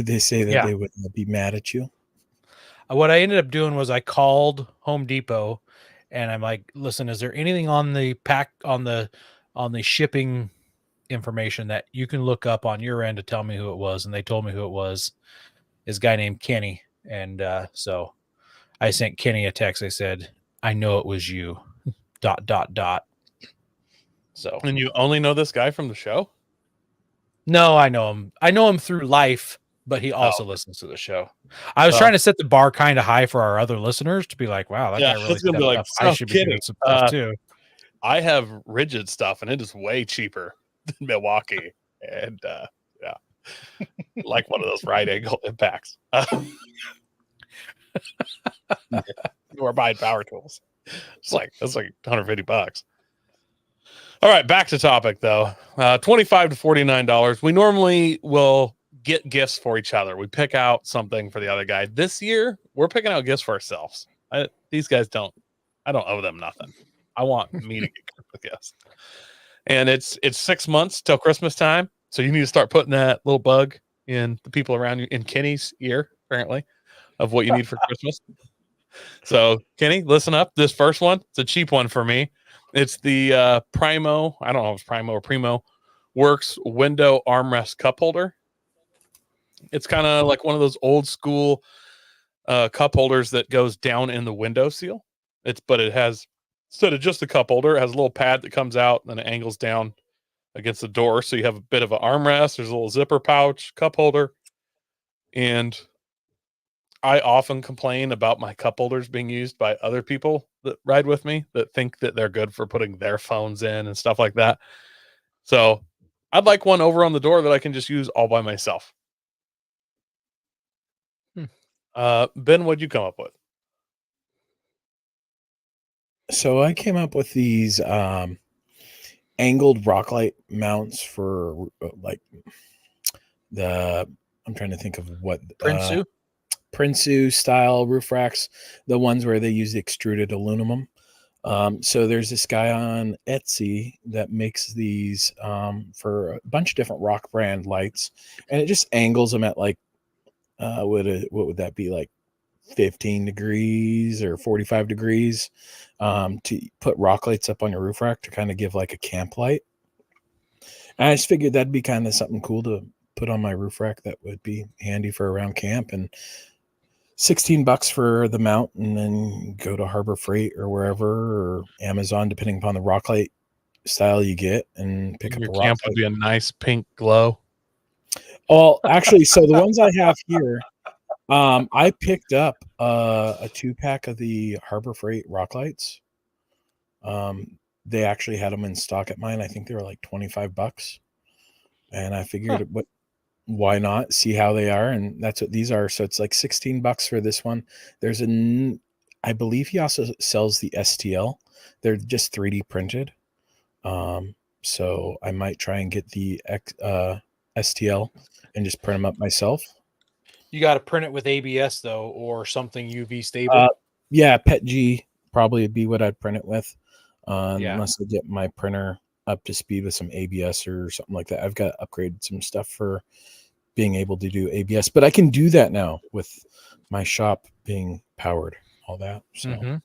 they say that they would be mad at you? What I ended up doing was I called Home Depot and I'm like, "Listen, is there anything on the on the shipping information that you can look up on your end to tell me who it was?" And they told me who it was. This guy named Kenny. And so I sent Kenny a text. I said, "I know it was you. ... So, and you only know this guy from the show? No, I know him. I know him through life, but he also listens to the show. I was trying to set the bar kind of high for our other listeners to be like, "Wow, that guy really stepped up. I should be doing some stuff too." I have rigid stuff, and it is way cheaper than Milwaukee, and like one of those right angle impacts. we're buying power tools. That's like $150. All right, back to topic though. $25 to $49. We normally will get gifts for each other. We pick out something for the other guy. This year, we're picking out gifts for ourselves. These guys I don't owe them nothing. I want me to get gifts. And it's 6 months till Christmas time. So you need to start putting that little bug in the people around you, in Kenny's ear, apparently, of what you need for Christmas. So Kenny, listen up. This first one, it's a cheap one for me. It's the Primo. I don't know if it's Primo or Primo Works window armrest cup holder. It's kind of like one of those old school cup holders that goes down in the window seal. But it has, instead of just a cup holder, it has a little pad that comes out and it angles down against the door. So you have a bit of an armrest. There's a little zipper pouch, cup holder. And I often complain about my cup holders being used by other people that ride with me that think that they're good for putting their phones in and stuff like that. So I'd like one over on the door that I can just use all by myself. Ben, what'd you come up with? So I came up with these angled rock light mounts for I'm trying to think of what Prinsu style roof racks, the ones where they use the extruded aluminum. So there's this guy on Etsy that makes these for a bunch of different rock brand lights, and it just angles them at what would that be, like 15 degrees or 45 degrees to put rock lights up on your roof rack to kind of give like a camp light. And I just figured that'd be kind of something cool to put on my roof rack that would be handy for around camp. And $16 for the mount, and then go to Harbor Freight or wherever, or Amazon, depending upon the rock light style you get, and pick Your up a rock camp light. would be a nice pink glow. Oh, actually, so the ones I have here, I picked up a 2-pack of the Harbor Freight rock lights. They actually had them in stock at mine. I think they were like $25, and I figured, why not see how they are? And that's what these are. So it's like $16 for this one. There's I believe he also sells the STL. They're just 3D printed. So I might try and get the STL and just print them up myself. You got to print it with ABS though, or something UV stable. Yeah, PETG probably would be what I'd print it with. Unless I get my printer up to speed with some ABS or something like that. I've got to upgrade some stuff for being able to do ABS, but I can do that now with my shop being powered, all that. So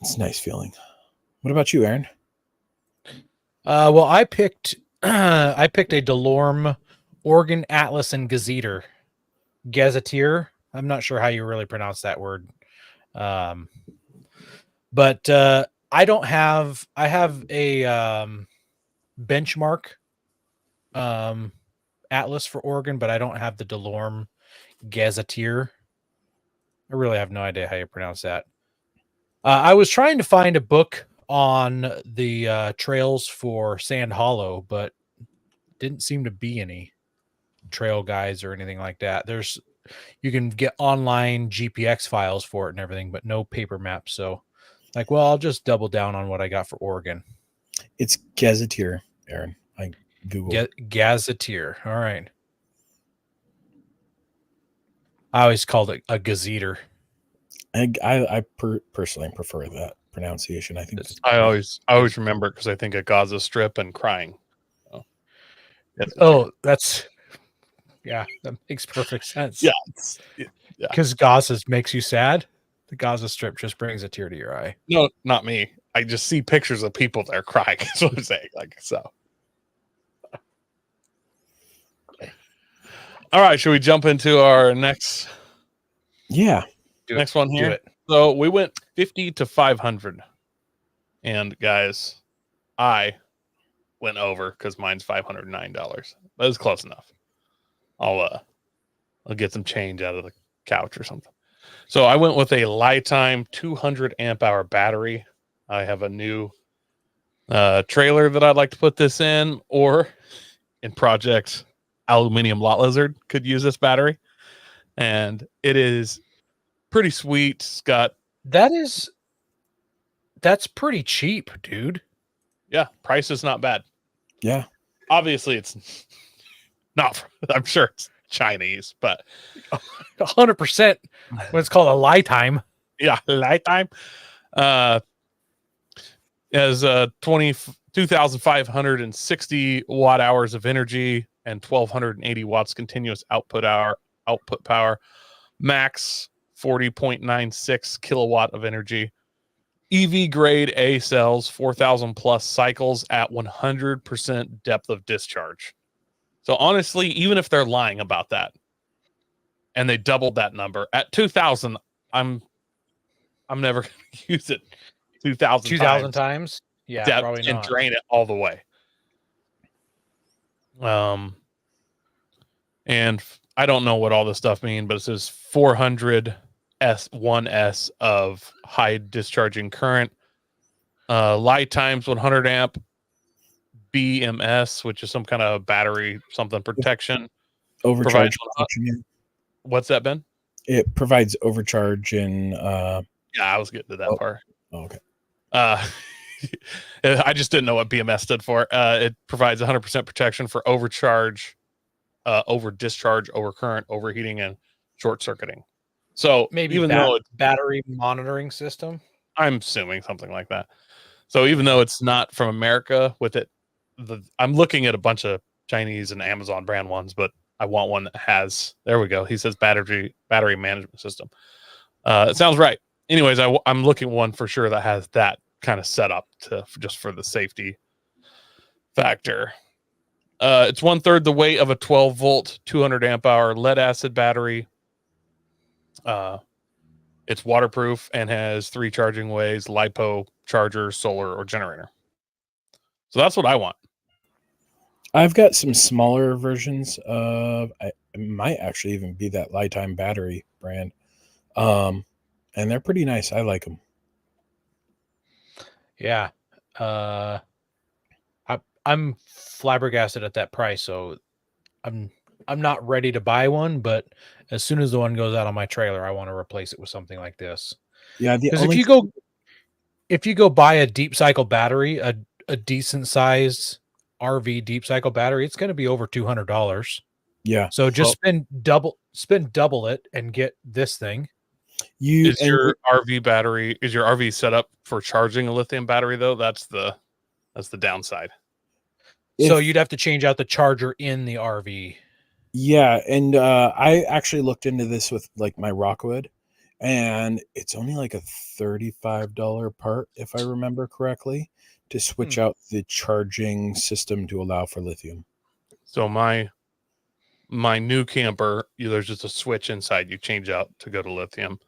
it's a nice feeling. What about you, Aaron? Well, I picked a DeLorme Oregon Atlas and Gazetteer. I'm not sure how you really pronounce that word. But I have a Benchmark Atlas for Oregon, but I don't have the DeLorme Gazetteer. I really have no idea how you pronounce that. I was trying to find a book on the trails for Sand Hollow, but didn't seem to be any trail guides or anything like that. You can get online GPX files for it and everything, but no paper maps. So I'll just double down on what I got for Oregon. It's Gazetteer, Aaron. I Googled Gazetteer. All right. I always called it a Gazetteer. I personally prefer that pronunciation. I think I always remember it because I think of Gaza Strip and crying. That makes perfect sense. Yeah. Because Gaza makes you sad. The Gaza Strip just brings a tear to your eye. No, not me. I just see pictures of people that are crying. That's what I'm saying. All right, should we jump into our next? Yeah. Next one here. So we went 50 to 500, and guys, I went over because mine's $509. But it's close enough. I'll get some change out of the couch or something. So I went with a Lifetime 200 amp hour battery. I have a new trailer that I'd like to put this in, or in project Aluminium Lot Lizard could use this battery, and it is pretty sweet. It's got That's pretty cheap, dude. Yeah, price is not bad. Yeah. Obviously, it's not. I'm sure it's Chinese, but 100% when it's called a lifetime. yeah, lifetime. As 2,560 watt hours of energy and 1,280 watts continuous output power. Max 40.96 kilowatt of energy. EV grade A cells, 4,000 plus cycles at 100% depth of discharge. So honestly, even if they're lying about that and they doubled that number at 2,000, I'm never going to use it 2,000 times. Yeah, depth probably and not. drain it all the way. And I don't know what all this stuff means, but it says 400 S1S of high discharging current. Light times 100 amp BMS, which is some kind of battery something protection. Overcharge protection. What's that, Ben? It provides overcharge and yeah, I was getting to that part. Oh, okay. I just didn't know what BMS stood for. It provides 100% protection for overcharge, over discharge, over current, overheating, and short circuiting. So maybe even though it's battery monitoring system, I'm assuming something like that. So even though it's not from America, with it, I'm looking at a bunch of Chinese and Amazon brand ones, but I want one that has. There we go. He says battery management system. It sounds right. Anyways, I'm looking at one for sure that has that kind of setup just for the safety factor. It's 1/3 the weight of a 12 volt, 200 amp hour lead acid battery. It's waterproof and has 3 charging ways: LiPo, charger, solar, or generator. So that's what I want. I've got some smaller versions of. It might actually even be that Lifetime battery brand, and they're pretty nice. I like them. Yeah, I'm flabbergasted at that price. So I'm not ready to buy one, but as soon as the one goes out on my trailer, I want to replace it with something like this. Yeah, because if you go buy a deep cycle battery, a decent sized RV deep cycle battery, it's going to be over $200. Yeah. So just spend double it and get this thing. Is your RV set up for charging a lithium battery though? That's the downside. So you'd have to change out the charger in the RV. Yeah, and I actually looked into this with like my Rockwood, and it's only like a $35 part, if I remember correctly, to switch out the charging system to allow for lithium. So my new camper, there's just a switch inside. You change out to go to lithium.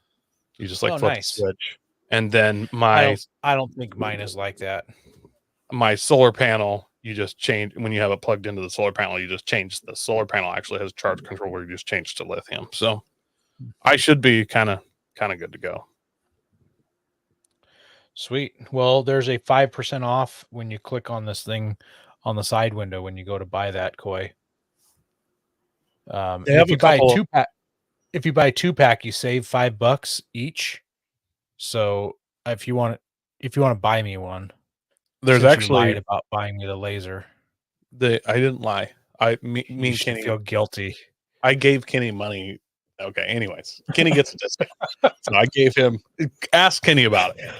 You just flip the switch, and then I don't think mine is like that. My solar panel, you just change when you have it plugged into the solar panel. You just change the solar panel. Actually has charge control where you just change to lithium. So I should be kind of good to go. Sweet. Well, there's a 5% off when you click on this thing on the side window when you go to buy that, Coy. If you buy if you buy 2-pack, you save $5 each. So if you want to buy me one, there's actually lied about buying me the laser. I didn't lie. Me and Kenny feel guilty. I gave Kenny money. Okay. Anyways, Kenny gets a discount, so I gave him. Ask Kenny about it.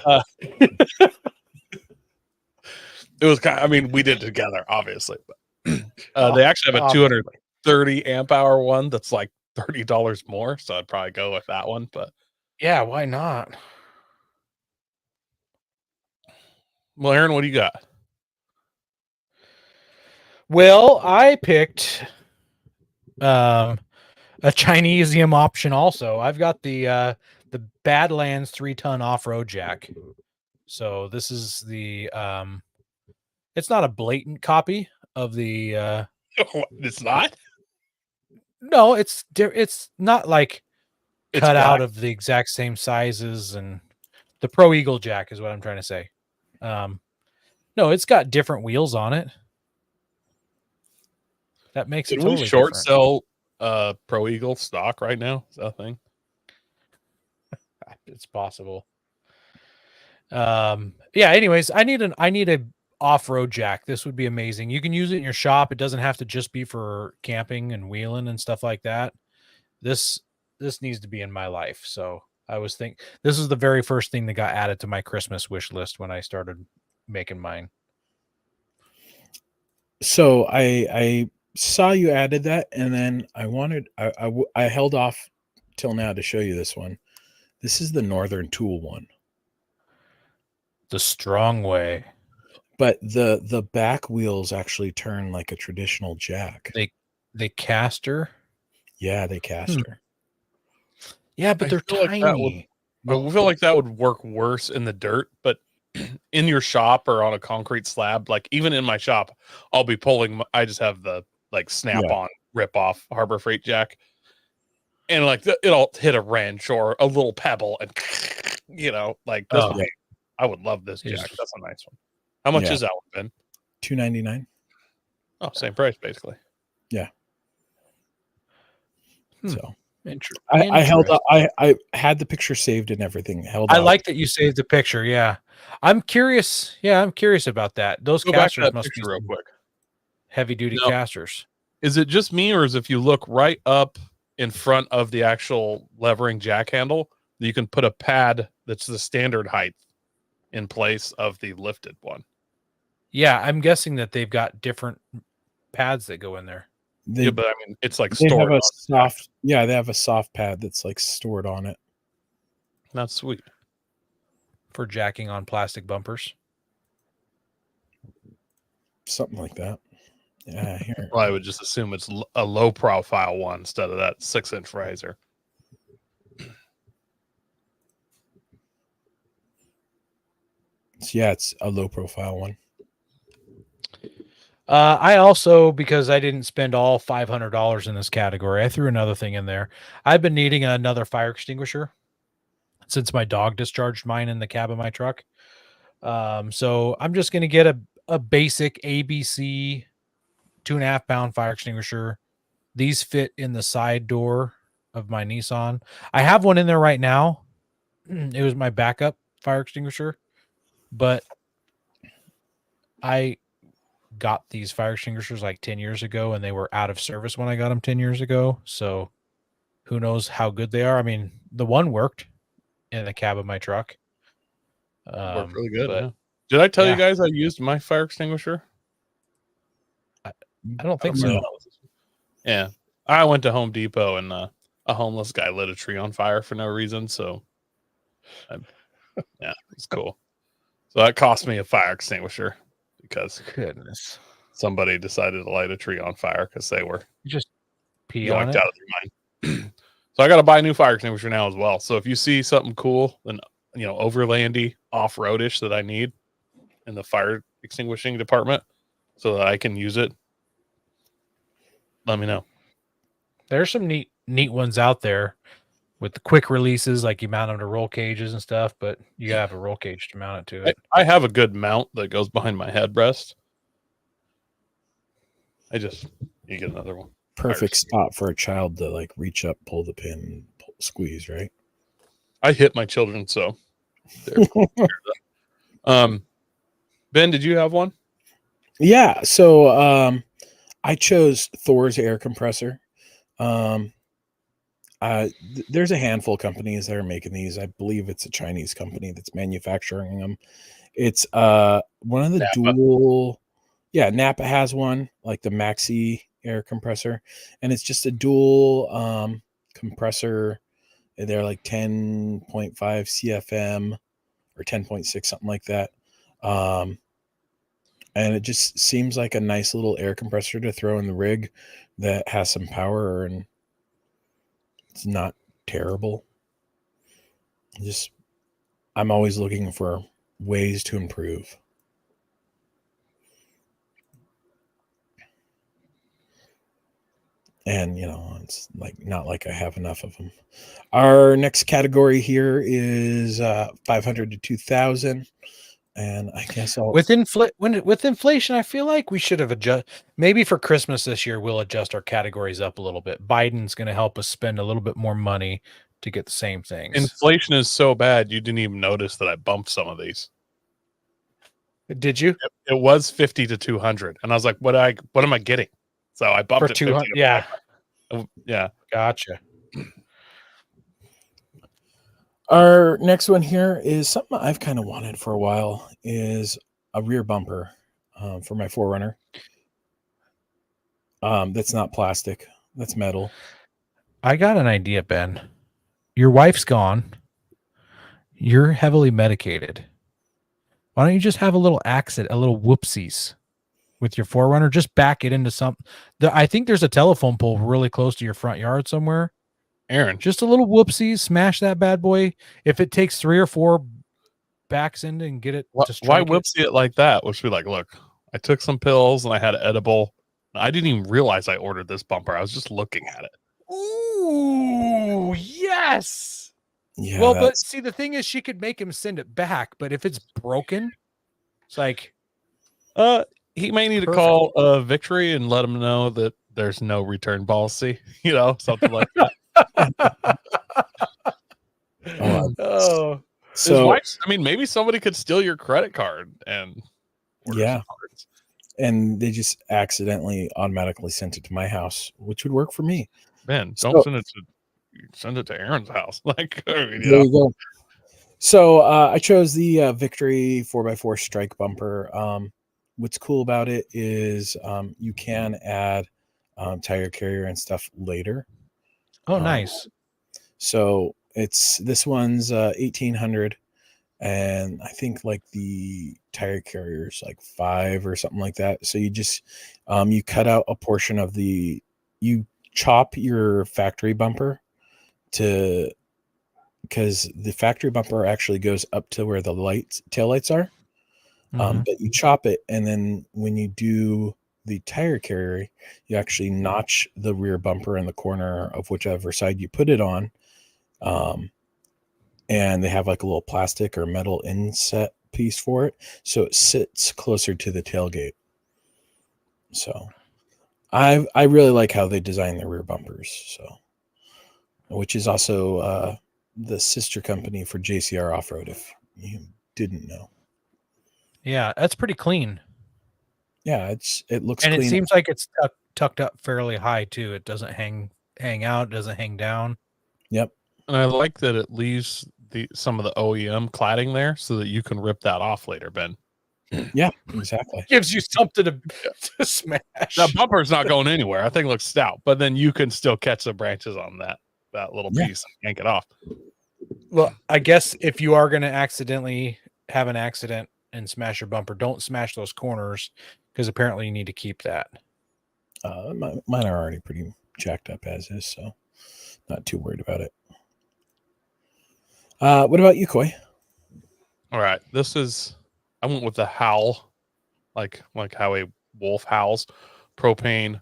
It was kind of, I mean, we did it together, obviously, but they actually have a 230 amp hour one that's like $30 more, so I'd probably go with that one. But yeah, why not? Well, Aaron, what do you got? Well, I picked a Chinesium option also. I've got the Badlands 3-ton off-road jack. So this is the it's not a blatant copy of the It's not? No, it's not like it's cut out of the exact same sizes, and the Pro Eagle jack is what I'm trying to say. No, it's got different wheels on it. That makes it totally short different. sell Pro Eagle stock right now? Is that a thing? It's possible. Yeah. Anyways, I need a off-road jack. This would be amazing. You can use it in your shop. It doesn't have to just be for camping and wheeling and stuff like that. This needs to be in my life. So I was this is the very first thing that got added to my Christmas wish list when I started making mine. So I saw you added that, and then I held off till now to show you this one. This is the Northern Tool one. The strong way. But the back wheels actually turn like a traditional jack. They caster? Yeah, they caster. Yeah, but they're tiny. I feel like that would work worse in the dirt, but in your shop or on a concrete slab, like even in my shop, I'll be pulling. I just have the like snap-on rip-off Harbor Freight jack, and like it'll hit a wrench or a little pebble, and like this. I would love this jack. That's a nice one. How much is that one, Ben? $299. Oh, same price basically. Yeah. So interesting. I held up. I had the picture saved and everything. I like that you saved the picture. Yeah, I'm curious. Yeah, I'm curious about that. Those casters must be real quick. Heavy duty casters. Is it just me, or is if you look right up in front of the actual levering jack handle, you can put a pad that's the standard height in place of the lifted one? Yeah, I'm guessing that they've got different pads that go in there. Yeah, but I mean, it's like they stored. Have a soft, they have a soft pad that's like stored on it. That's sweet for jacking on plastic bumpers. Something like that. Yeah, here. Well, I would just assume it's a low profile one instead of that 6-inch riser. Yeah, it's a low profile one. I also, because I didn't spend all $500 in this category, I threw another thing in there. I've been needing another fire extinguisher since my dog discharged mine in the cab of my truck. So I'm just going to get a basic ABC 2.5 pound fire extinguisher. These fit in the side door of my Nissan. I have one in there right now. It was my backup fire extinguisher, but I got these fire extinguishers like 10 years ago and they were out of service when I got them 10 years ago. So who knows how good they are. I mean, the one worked in the cab of my truck. Worked really good. But, did I tell you guys I used my fire extinguisher? I don't think so. Yeah. I went to Home Depot and a homeless guy lit a tree on fire for no reason. So it's cool. So that cost me a fire extinguisher. Because somebody decided to light a tree on fire because they were just pee on it. Out of their mind. So I got to buy a new fire extinguisher now as well. So if you see something cool and overlandy, off-roadish that I need in the fire extinguishing department so that I can use it, let me know. There's some neat ones out there with the quick releases, like you mount them to roll cages and stuff, but you gotta have a roll cage to mount it to it. I have a good mount that goes behind my headrest. You get another one. Perfect spot for a child to like reach up, pull the pin, squeeze, right? I hit my children, so. Ben, did you have one? Yeah, so I chose Thor's air compressor. There's a handful of companies that are making these. I believe it's a Chinese company that's manufacturing them. It's one of the Napa. dual. Yeah, Napa has one, like the Maxi air compressor, and it's just a dual compressor. They're like 10.5 CFM or 10.6, something like that. And it just seems like a nice little air compressor to throw in the rig that has some power and it's not terrible. I'm always looking for ways to improve. And, it's like not like I have enough of them. Our next category here is 500 to 2,000. And I guess with inflation, I feel like we should have adjusted. Maybe for Christmas this year, we'll adjust our categories up a little bit. Biden's going to help us spend a little bit more money to get the same things. Inflation is so bad, you didn't even notice that I bumped some of these. Did you? It was 50 to 200, and I was like, "What am I getting?" So I bumped For it 200. 50 to Yeah. 500. Yeah. Gotcha. Our next one here is something I've kind of wanted for a while, is a rear bumper for my 4Runner. That's not plastic. That's metal. I got an idea, Ben. Your wife's gone. You're heavily medicated. Why don't you just have a little accident, a little whoopsies with your 4Runner? Just back it into something. I think there's a telephone pole really close to your front yard somewhere. Aaron, Just a little whoopsies, smash that bad boy. If it takes 3 or 4 backs in and get it to why strike whoopsie it like that? Which be like, look, I took some pills and I had an edible. I didn't even realize I ordered this bumper. I was just looking at it. Ooh, yes. Yeah. Well, but see, the thing is, she could make him send it back. But if it's broken, it's like, He may need to Perfect. call Victory and let him know that there's no return policy. Something like that. oh, So maybe somebody could steal your credit card and order Yeah. some parts. and they just accidentally automatically sent it to my house, which would work for me. Man, So- don't send it to Aaron's house. Like, There you go. So I chose the Victory 4x4 strike bumper. What's cool about it is you can add tire carrier and stuff later. oh, nice. So this one's 1800, and I think like the tire carrier is like 5 or something like that. So you just you cut out a portion of you chop your factory bumper because the factory bumper actually goes up to where the taillights are. But you chop it, and then when you do the tire carrier, you actually notch the rear bumper in the corner of whichever side you put it on. And they have like a little plastic or metal inset piece for it, so it sits closer to the tailgate. So I really like how they design their rear bumpers. So, which is also the sister company for JCR Off-Road, if you didn't know. Yeah, that's pretty clean. Yeah, it looks And clean. it seems like it's tucked up fairly high too. It doesn't hang out, doesn't hang down. Yep. And I like that it leaves some of the OEM cladding there so that you can rip that off later, Ben. Yeah, exactly. Gives you something to smash. That bumper's not going anywhere. I think it looks stout, but then you can still catch the branches on that little piece and yank it off. Well, I guess if you are going to accidentally have an accident and smash your bumper, don't smash those corners, because apparently you need to keep that. Mine are already pretty jacked up as is, so not too worried about it. What about you, Coy? All right, I went with the Howl, like how a wolf howls, propane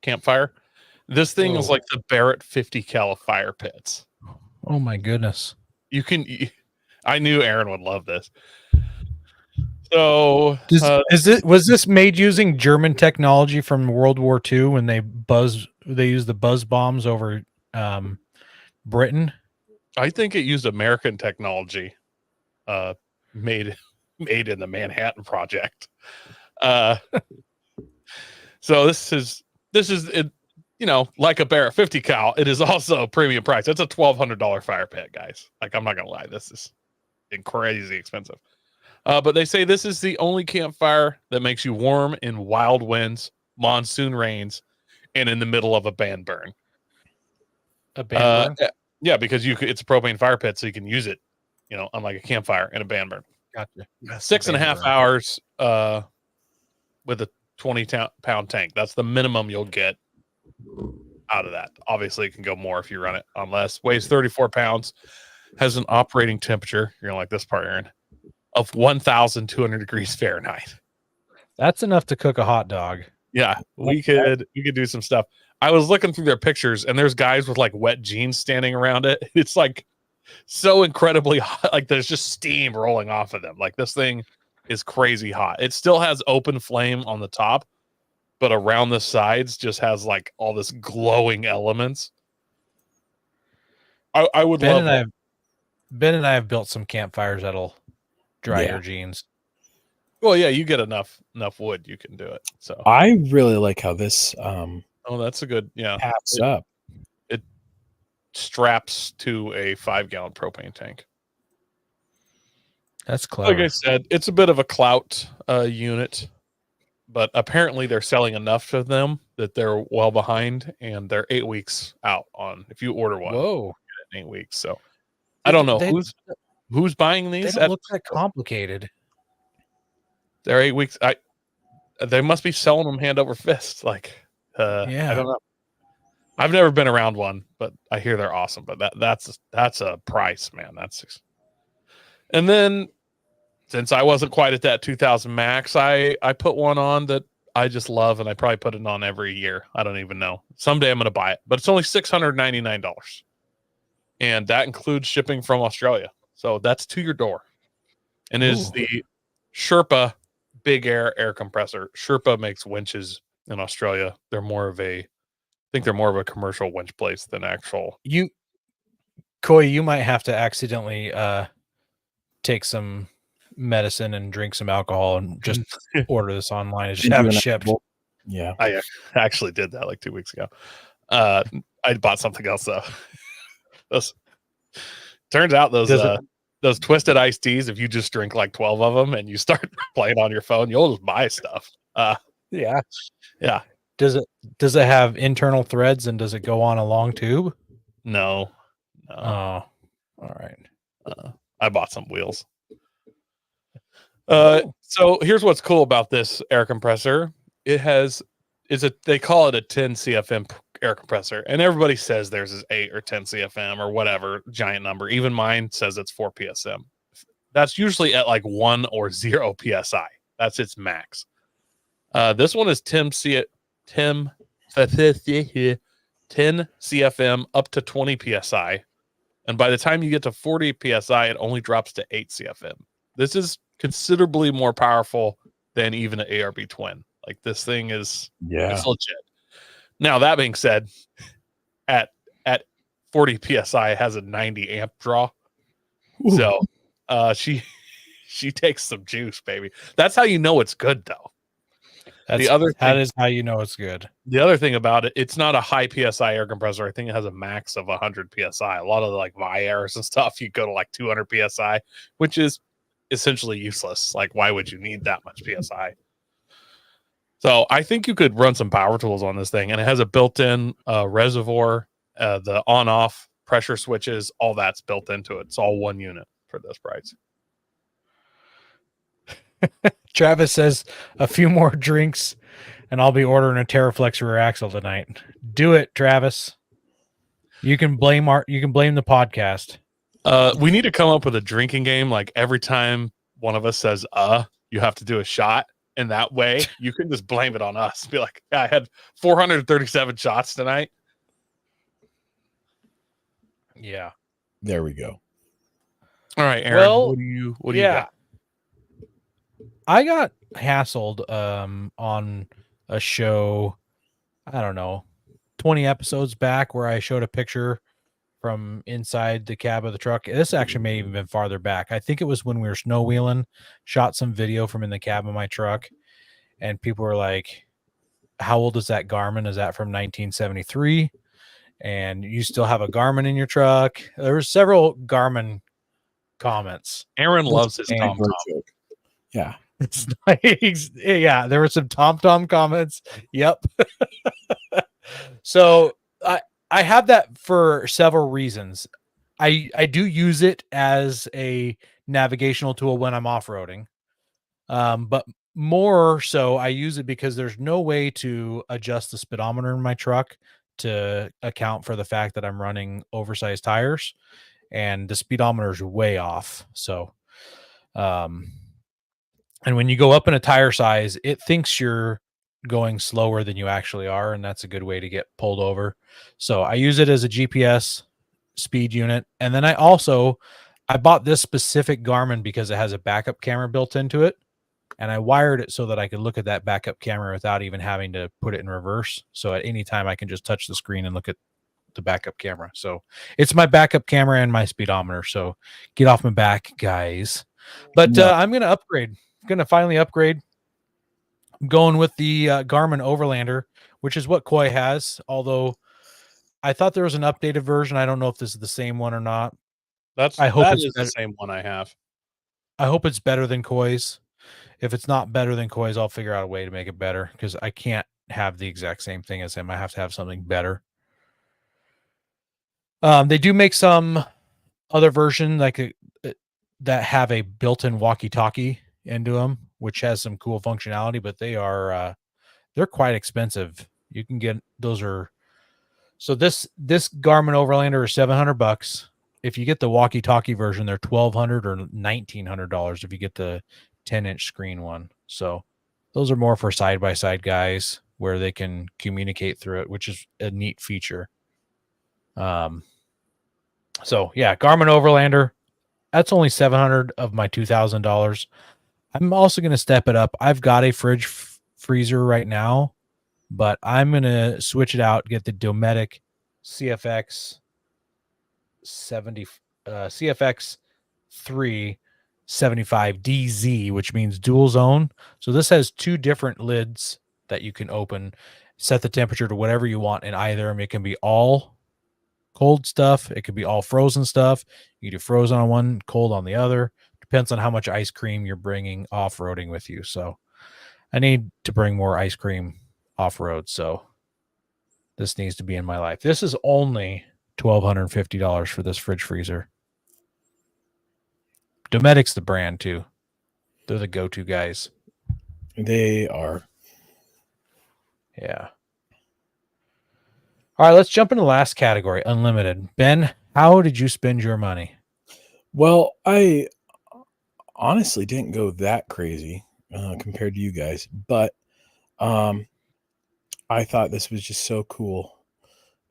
campfire. This thing is like the Barrett 50 cal fire pits. Oh my goodness! I knew Aaron would love this. So, was this made using German technology from World War II when they used the buzz bombs over Britain? I think it used American technology, made in the Manhattan Project. So this is it, like a Barrett 50 cal. It is also a premium price. It's a $1,200 fire pit, guys. Like, I'm not gonna lie, this is crazy expensive. But they say this is the only campfire that makes you warm in wild winds, monsoon rains, and in the middle of a band burn. A band burn? Yeah, because it's a propane fire pit, so you can use it, unlike a campfire in a band burn. Gotcha. 6.5 hours with a 20-pound tank. That's the minimum you'll get out of that. Obviously, it can go more if you run it on less. Weighs 34 pounds, has an operating temperature, you're gonna like this part, Aaron, of 1,200 degrees Fahrenheit. That's enough to cook a hot dog. Yeah, we could do some stuff. I was looking through their pictures, and there's guys with like wet jeans standing around it. It's like so incredibly hot. Like, there's just steam rolling off of them. Like, this thing is crazy hot. It still has open flame on the top, but around the sides just has like all this glowing elements. I would love one. Ben and I have built some campfires that'll dry Yeah. your jeans. Well, yeah, you get enough wood, you can do it. So I really like how this that's a good packs up. It straps to a 5-gallon propane tank. That's clever. Like I said, it's a bit of a clout unit, but apparently they're selling enough of them that they're well behind, and they're 8 weeks out on if you order one. Whoa, in 8 weeks. So I don't know who's buying these. They don't look that complicated. They're 8 weeks. They must be selling them hand over fist. Like, I don't know. I've never been around one, but I hear they're awesome. But that's a price, man. And then since I wasn't quite at that 2000 max, I put one on that I just love, and I probably put it on every year. I don't even know. Someday I'm going to buy it, but it's only $699, and that includes shipping from Australia. So that's to your door, and it is the Sherpa Big Air compressor. Sherpa makes winches in Australia. They're more of a commercial winch place than actual. Coy, you might have to accidentally take some medicine and drink some alcohol and just order this online and just have it shipped. Yeah, I actually did that like 2 weeks ago. I bought something else though. Turns out those twisted iced teas, if you just drink like 12 of them and you start playing on your phone, you'll just buy stuff. Yeah. Does it have internal threads, and does it go on a long tube? No. Oh, all right. I bought some wheels. So here's what's cool about this air compressor. They call it a 10 CFM air compressor, and everybody says theirs is 8 or 10 CFM or whatever giant number. Even mine says it's 4 PSM. That's usually at like 1 or 0 PSI. That's its max. This one is 10 CFM up to 20 PSI. And by the time you get to 40 PSI, it only drops to 8 CFM. This is considerably more powerful than even an ARB twin. Like, this thing is it's legit. Now, that being said, at 40 PSI, it has a 90 amp draw. Ooh. So she takes some juice, baby. That's how you know it's good, though. That is how you know it's good. The other thing about it, it's not a high PSI air compressor. I think it has a max of 100 PSI. A lot of the like Viairs and stuff, you go to like 200 PSI, which is essentially useless. Like, why would you need that much PSI? So I think you could run some power tools on this thing, and it has a built-in reservoir, the on-off pressure switches, all that's built into it. It's all one unit for this price. Travis says a few more drinks and I'll be ordering a Terraflex rear axle tonight. Do it, Travis. You can blame the podcast. We need to come up with a drinking game. Like, every time one of us says you have to do a shot, and that way you can just blame it on us. Be like, I had 437 shots tonight. Yeah. There we go. All right, Aaron. Well, what do you got? I got hassled on a show, I don't know, 20 episodes back, where I showed a picture from inside the cab of the truck. This actually may have even been farther back. I think it was when we were snow wheeling, shot some video from in the cab of my truck, and people were like, how old is that Garmin? Is that from 1973? And you still have a Garmin in your truck? There were several Garmin comments. Aaron loves his TomTom. Yeah. It's nice. Yeah, there were some TomTom comments. Yep. So I have that for several reasons. I do use it as a navigational tool when I'm off-roading. But more so, I use it because there's no way to adjust the speedometer in my truck to account for the fact that I'm running oversized tires, and the speedometer is way off. So, and when you go up in a tire size, it thinks you're going slower than you actually are, and that's a good way to get pulled over. So I use it as a GPS speed unit. And then I bought this specific Garmin because it has a backup camera built into it, and I wired it so that I could look at that backup camera without even having to put it in reverse. So at any time I can just touch the screen and look at the backup camera. So it's my backup camera and my speedometer. So get off my back, guys. But I'm going to upgrade. I'm going to finally upgrade. I'm going with the Garmin Overlander, which is what Koi has. Although I thought there was an updated version. I don't know if this is the same one or not. I hope it's the same one I have. I hope it's better than Koi's. If it's not better than Koi's, I'll figure out a way to make it better because I can't have the exact same thing as him. I have to have something better. They do make some other version like that have a built-in walkie-talkie into them, which has some cool functionality, but they're quite expensive. You can get those are so this Garmin Overlander is $700. If you get the walkie-talkie version, they're $1,200 or $1,900 if you get the 10-inch screen one. So those are more for side-by-side guys where they can communicate through it, which is a neat feature. So yeah, Garmin Overlander, that's only $700 of my $2,000. I'm also going to step it up. I've got a fridge freezer right now, but I'm going to switch it out, get the Dometic CFX 375 DZ, which means dual zone. So this has two different lids that you can open, set the temperature to whatever you want in either. It can be all cold stuff. It could be all frozen stuff. You can do frozen on one, cold on the other. Depends on how much ice cream you're bringing off-roading with you. So I need to bring more ice cream off-road. So this needs to be in my life. This is only $1,250 for this fridge freezer. Dometic's the brand too. They're the go-to guys. They are. Yeah. All right, let's jump into the last category, unlimited. Ben, how did you spend your money? Well, I honestly didn't go that crazy compared to you guys, but I thought this was just so cool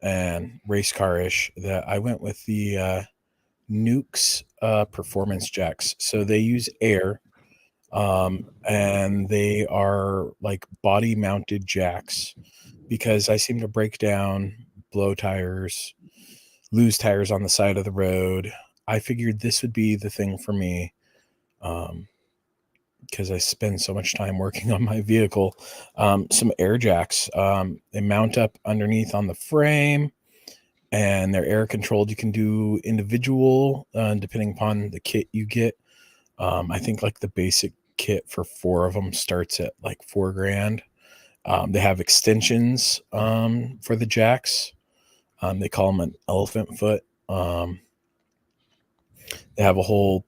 and race car-ish that I went with the Nukes performance jacks. So they use air, and they are like body mounted jacks because I seem to break down, blow tires, lose tires on the side of the road. I figured this would be the thing for me because I spend so much time working on my vehicle. Some air jacks. They mount up underneath on the frame, and they're air controlled. You can do individual depending upon the kit you get. I think like the basic kit for 4 of them starts at like $4,000. They have extensions for the jacks. They call them an elephant foot. They have a whole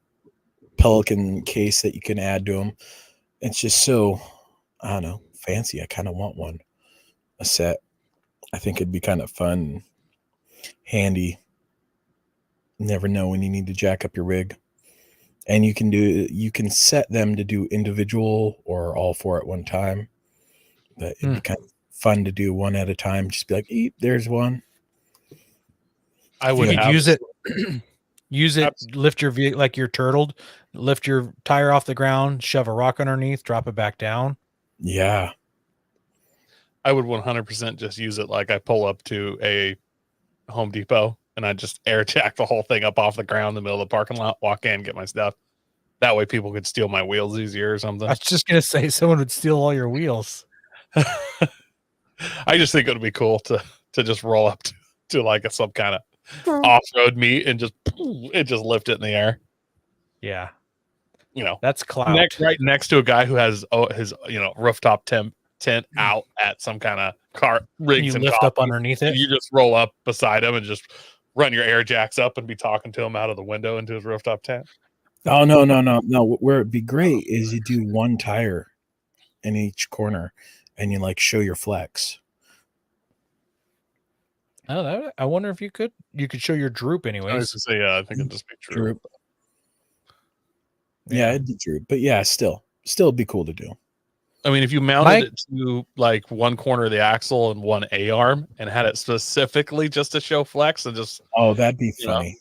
Pelican case that you can add to them. It's just so, I don't know, fancy. I kind of want one, a set. I think it'd be kind of fun, handy. Never know when you need to jack up your rig. And you can set them to do individual or all 4 at one time. But it'd be kind of fun to do one at a time. Just be like, eep, there's one. I would use it. Use it, lift your vehicle like you're turtled, lift your tire off the ground, shove a rock underneath, drop it back down. Yeah. I would 100% just use it like I pull up to a Home Depot and I just air jack the whole thing up off the ground in the middle of the parking lot, walk in, get my stuff. That way people could steal my wheels easier or something. I was just going to say someone would steal all your wheels. I just think it would be cool to just roll up to like some kind of off-road meet and just lift it in the air. Yeah. You know, that's clout. Right next to a guy who has his rooftop tent out at some kind of car rig. You lift up underneath it. You just roll up beside him and just run your air jacks up and be talking to him out of the window into his rooftop tent. Oh, no. Where it'd be great is you do one tire in each corner and you like show your flex. Oh, I wonder if you could show your droop anyways. I was to say, I think it'd just be droop. Yeah, it'd be droop. But yeah, still it'd be cool to do. I mean, if you mounted it to like one corner of the axle and one A-arm and had it specifically just to show flex and just... Oh, that'd be funny.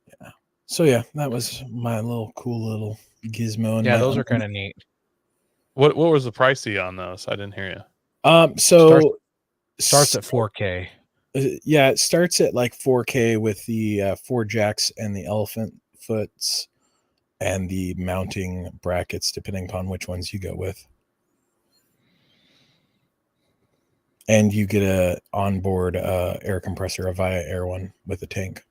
Yeah. So yeah, that was my cool little gizmo. Yeah, those are kind of neat. What was the price on those? I didn't hear you. So starts at $4,000. Yeah, it starts at like 4K with the 4 jacks and the elephant foots and the mounting brackets, depending upon which ones you go with. And you get a onboard air compressor, a Via Air one with a tank.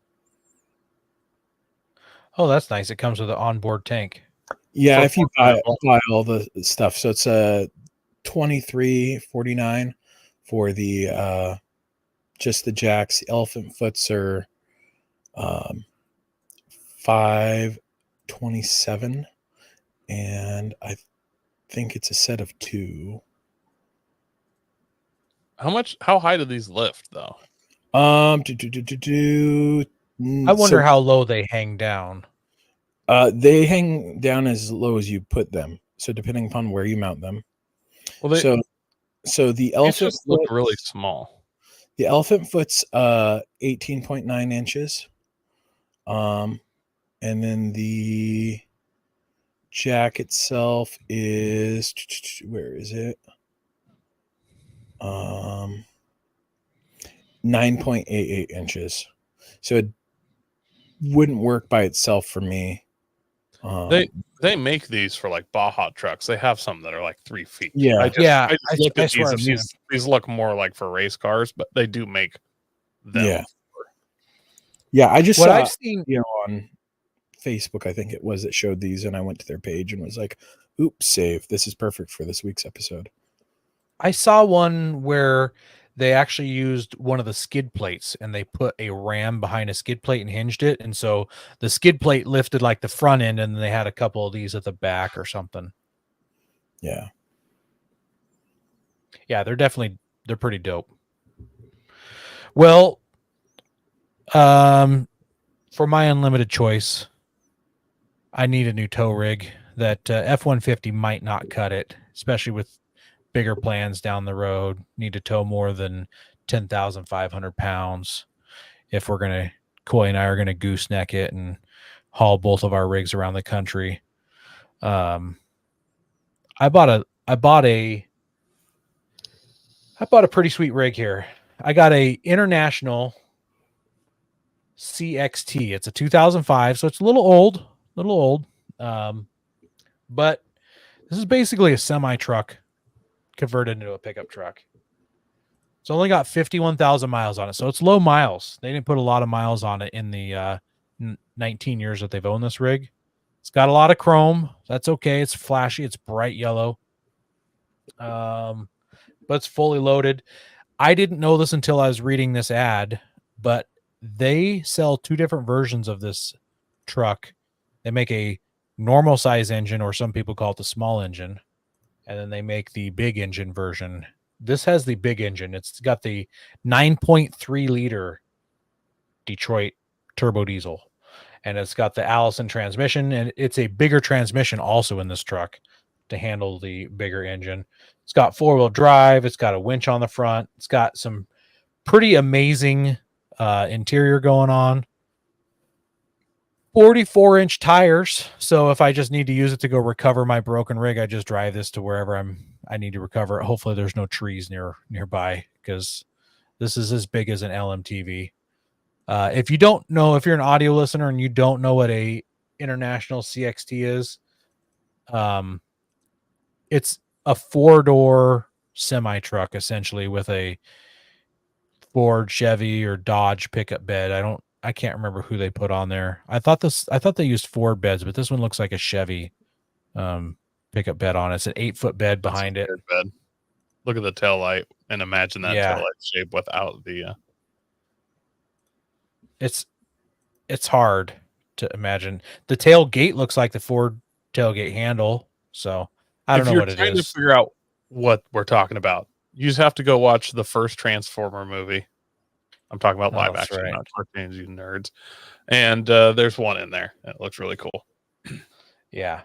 Oh, that's nice. It comes with an onboard tank. Yeah, For if you buy all the stuff. So it's a $23.49 for the just the jacks. The elephant foots are $5.27, and I think it's a set of 2. How high do these lift though? I wonder how low they hang down. They hang down as low as you put them. So depending upon where you mount them. Well, so the elephant just look really small. The elephant foot's 18.9 inches. And then the jack itself is, where is it? 9.88 inches. So it wouldn't work by itself for me. They make these for like Baja trucks. They have some that are like 3 feet. Yeah. I just looked at swear these, and these look more like for race cars, but they do make them. Yeah. I just What saw I've seen, on Facebook, I think it was, that showed these, and I went to their page and was like, oops, save. This is perfect for this week's episode. I saw one where they actually used one of the skid plates and they put a ram behind a skid plate and hinged it. And so the skid plate lifted like the front end, and then they had a couple of these at the back or something. Yeah. Yeah, they're pretty dope. Well, for my unlimited choice, I need a new tow rig. That F-150 might not cut it, especially with bigger plans down the road. Need to tow more than 10,500 pounds if Coy and I are gonna gooseneck it and haul both of our rigs around the country. I bought a pretty sweet rig here. I got a International CXT. It's a 2005, so it's a little old. But this is basically a semi truck converted into a pickup truck. It's only got 51,000 miles on it, so it's low miles. They didn't put a lot of miles on it in the 19 years that they've owned this rig. It's got a lot of chrome. That's okay. It's flashy. It's bright yellow. But it's fully loaded. I didn't know this until I was reading this ad, but they sell 2 different versions of this truck. They make a normal size engine, or some people call it the small engine, and then they make the big engine version. This has the big engine. It's got the 9.3 liter Detroit turbo diesel, and it's got the Allison transmission, and it's a bigger transmission also in this truck to handle the bigger engine. It's got 4-wheel drive. It's got a winch on the front. It's got some pretty amazing interior going on. 44-inch tires. So if I just need to use it to go recover my broken rig, I just drive this to wherever I need to recover it. Hopefully there's no trees nearby, because this is as big as an LMTV. If you don't know, if you're an audio listener and you don't know what a International CXT is, it's a 4-door semi truck essentially with a Ford, Chevy, or Dodge pickup bed. I can't remember who they put on there. I thought they used Ford beds, but this one looks like a Chevy pickup bed on it. It's an 8-foot bed behind it. Bed. Look at the tail light and imagine that tail light shape without the It's hard to imagine. The tailgate looks like the Ford tailgate handle, so I don't know what it is. If you're trying to figure out what we're talking about, you just have to go watch the first Transformer movie. I'm talking about live action, not cartoons, you nerds. And there's one in there. It looks really cool. Yeah.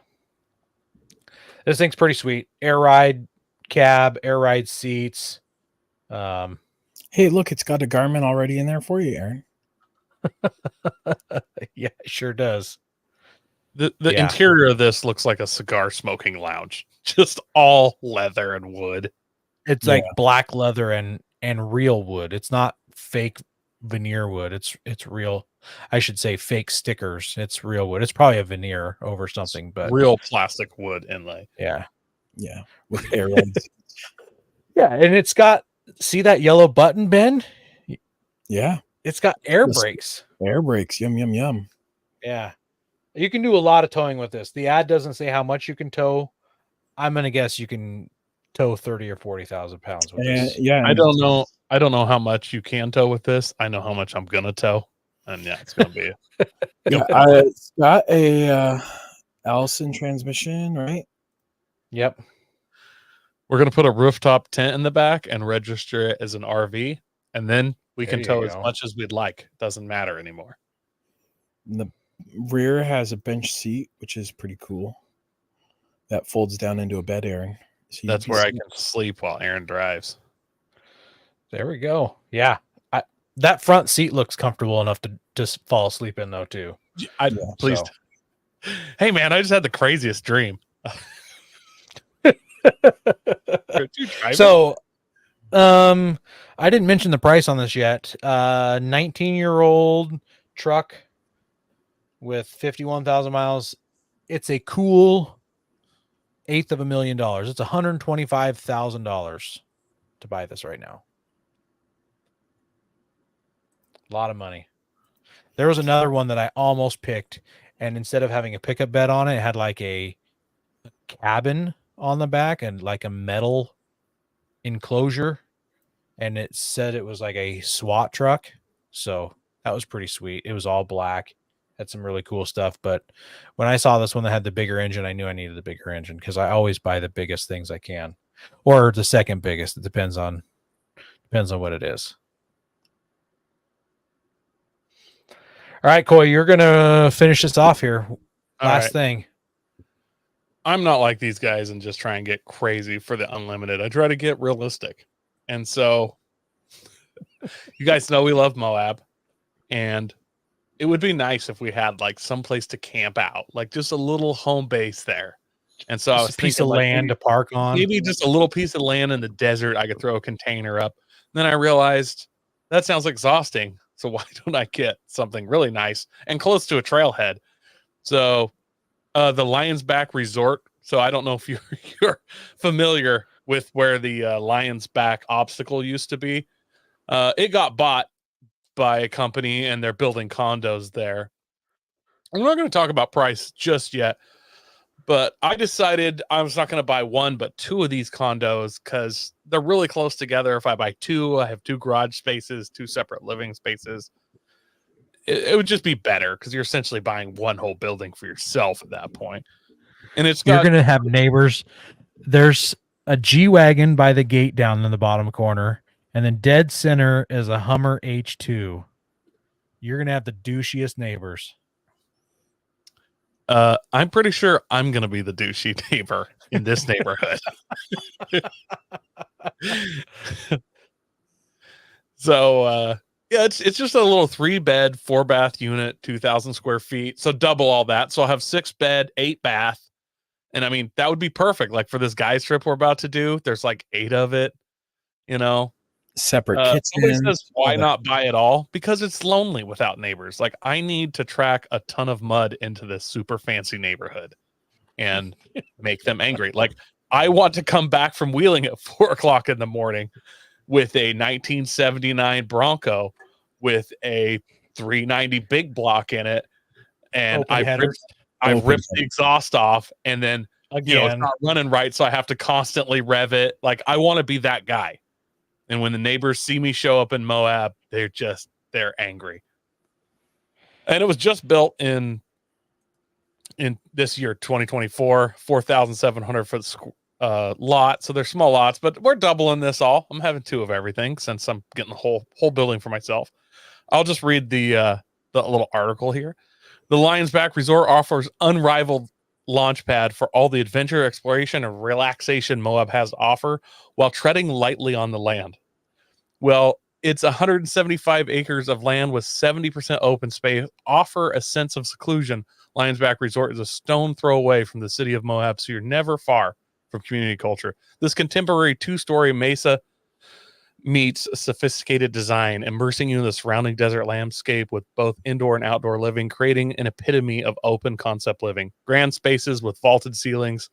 This thing's pretty sweet. Air ride cab, air ride seats. Hey, look, it's got a Garmin already in there for you, Aaron. Yeah, it sure does. The interior of this looks like a cigar smoking lounge. Just all leather and wood. It's like black leather and real wood. It's not fake veneer wood. It's real. I should say fake stickers. It's real wood. It's probably a veneer over something, but real plastic wood inlay. yeah. With air legs. Yeah, and it's got, see that yellow button, Ben? Yeah, It's got air Yes. brakes. air brakes. Yum yum yum. Yeah. You can do a lot of towing with this. The ad doesn't say how much you can tow. I'm gonna guess you can tow 30 or 40,000 pounds with And this. yeah, I don't know. I don't know how much you can tow with this. I know how much I'm gonna tow, and yeah, it's gonna be. it's got a Allison transmission, right? Yep. We're gonna put a rooftop tent in the back and register it as an RV, and then we There can you tow as go. much as we'd like. Doesn't matter anymore. And the rear has a bench seat, which is pretty cool. That folds down into a bed, Aaron. So you'd That's be where I sleeping- can sleep while Aaron drives. There we go. Yeah. That front seat looks comfortable enough to just fall asleep in though too. I Yeah, please. so. Hey man, I just had the craziest dream. Did you drive it? So I didn't mention the price on this yet. 19-year-old truck with 51,000 miles. It's a cool $800,000. It's $125,000 to buy this right now. A lot of money. There was another one that I almost picked, and instead of having a pickup bed on it, it had like a cabin on the back and like a metal enclosure, and it said it was like a SWAT truck. So that was pretty sweet. It was all black, had some really cool stuff. But when I saw this one that had the bigger engine, I knew I needed the bigger engine because I always buy the biggest things I can, or the second biggest. It depends on what it is. All right, Coy, you're gonna finish this off here. All Last right. thing. I'm not like these guys and just try and get crazy for the unlimited. I try to get realistic. And so you guys know we love Moab, and it would be nice if we had like some place to camp out, like just a little home base there. And so I was Just a piece thinking of like, land to park on. maybe just a little piece of land in the desert. I could throw a container up. Then I realized that sounds exhausting. So why don't I get something really nice and close to a trailhead? So the Lions Back Resort. So I don't know if you're familiar with where the Lions Back obstacle used to be. It got bought by a company and they're building condos there. I'm not going to talk about price just yet, but I decided I was not going to buy one, but two of these condos because they're really close together. If I buy two, I have two garage spaces, two separate living spaces. It would just be better because you're essentially buying one whole building for yourself at that point. And it's You're got, going to have neighbors. There's a G-Wagon by the gate down in the bottom corner, and then dead center is a Hummer H2. You're going to have the douchiest neighbors. I'm pretty sure I'm going to be the douchey neighbor in this neighborhood. So, yeah, it's just a little 3-bed, 4-bath unit, 2,000 square feet. So double all that. So I'll have 6-bed, 8-bath. And I mean, that would be perfect. Like for this guy's trip we're about to do, there's like 8 of it, you know. Separate Somebody kitchen. says, why not buy it all? Because it's lonely without neighbors. Like I need to track a ton of mud into this super fancy neighborhood and make them angry. Like I want to come back from wheeling at 4:00 in the morning with a 1979 Bronco with a 390 big block in it. And Open I headers. ripped the exhaust off, and then you know, it's Again, not running right, so I have to constantly rev it. Like I want to be that guy. And when the neighbors see me show up in Moab, they're angry. And it was just built in this year, 2024, 4,700 foot lot. So they're small lots, but we're doubling this all. I'm having 2 of everything since I'm getting the whole building for myself. I'll just read the little article here. The Lions Back Resort offers unrivaled launchpad for all the adventure, exploration, and relaxation Moab has to offer while treading lightly on the land. Well, it's 175 acres of land with 70% open space, offer a sense of seclusion. Lions Back Resort is a stone throw away from the city of Moab, so you're never far from community culture. This contemporary 2-story mesa meets sophisticated design, immersing you in the surrounding desert landscape with both indoor and outdoor living, creating an epitome of open concept living. Grand spaces with vaulted ceilings,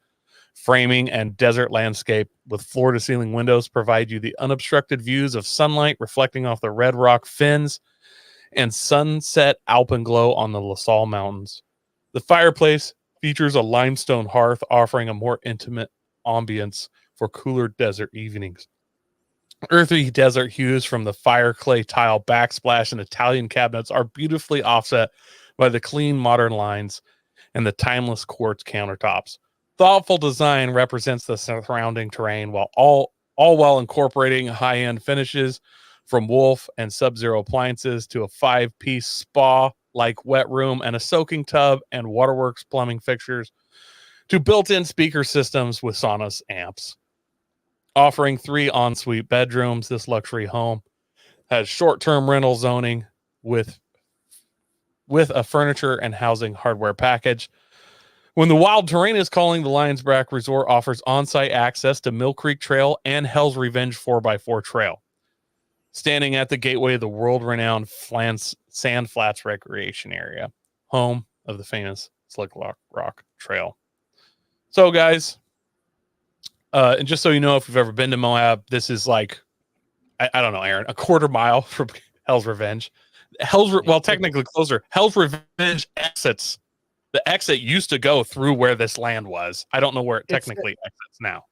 framing, and desert landscape with floor-to-ceiling windows provide you the unobstructed views of sunlight reflecting off the red rock fens and sunset alpenglow on the La Salle Mountains. The fireplace features a limestone hearth offering a more intimate ambience for cooler desert evenings. Earthy desert hues from the fire clay tile backsplash and Italian cabinets are beautifully offset by the clean modern lines and the timeless quartz countertops. Thoughtful design represents the surrounding terrain all while incorporating high-end finishes from Wolf and Sub-Zero appliances to a 5-piece spa-like wet room and a soaking tub and Waterworks plumbing fixtures to built-in speaker systems with Sonos amps. Offering 3 ensuite bedrooms, this luxury home has short-term rental zoning with a furniture and housing hardware package. When the wild terrain is calling, the Lionsback Resort offers on-site access to Mill Creek Trail and Hell's Revenge 4x4 Trail. Standing at the gateway of the world-renowned Sand Flats Recreation Area, home of the famous Slick Rock Trail. So, guys, and just so you know, if you've ever been to Moab, this is like, I don't know, Aaron, a quarter mile from Hell's Revenge. Technically closer. Hell's Revenge exits. The exit used to go through where this land was. I don't know where it technically exits now.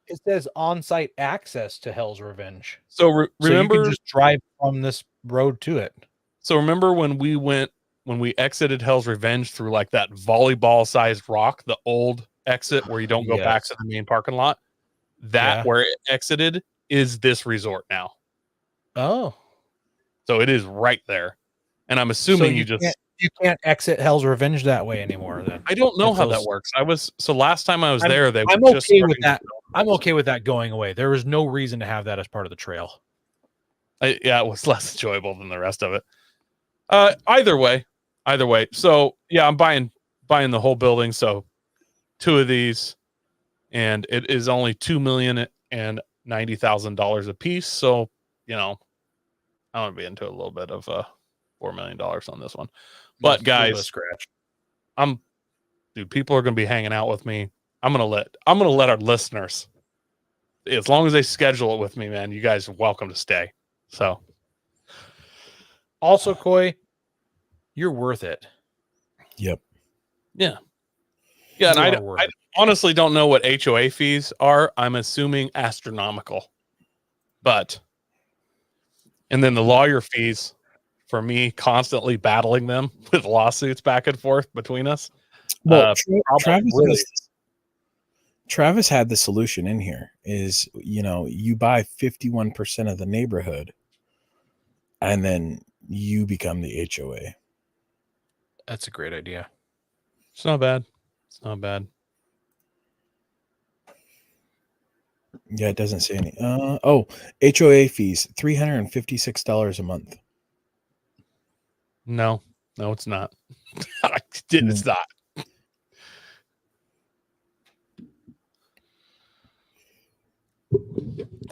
It says on-site access to Hell's Revenge. So remember, so you can just drive from this road to it. So remember when we exited Hell's Revenge through like that volleyball-sized rock, the old exit where you don't go back to the main parking lot? Where it exited is this resort now. Oh. So it is right there. And I'm assuming you can't exit Hell's Revenge that way anymore then. I don't know how that works. Last time I was there, I'm okay with that. I'm okay with that going away. There was no reason to have that as part of the trail. It was less enjoyable than the rest of it. Either way. So yeah, I'm buying the whole building. So 2 of these, and it is only $2,090,000 a piece. So, you know, I want to be into a little bit of $4 million on this one. But guys, people are going to be hanging out with me. I'm going to let our listeners, as long as they schedule it with me, man, you guys are welcome to stay. So also, Coy, you're worth it. Yep. Yeah. Yeah. And I honestly don't know what HOA fees are. I'm assuming astronomical, and then the lawyer fees for me constantly battling them with lawsuits back and forth between us. Well, Travis had the solution in here is, you buy 51% of the neighborhood and then you become the HOA. That's a great idea. It's not bad. Yeah, it doesn't say any. HOA fees, $356 a month. No, it's not. It's not.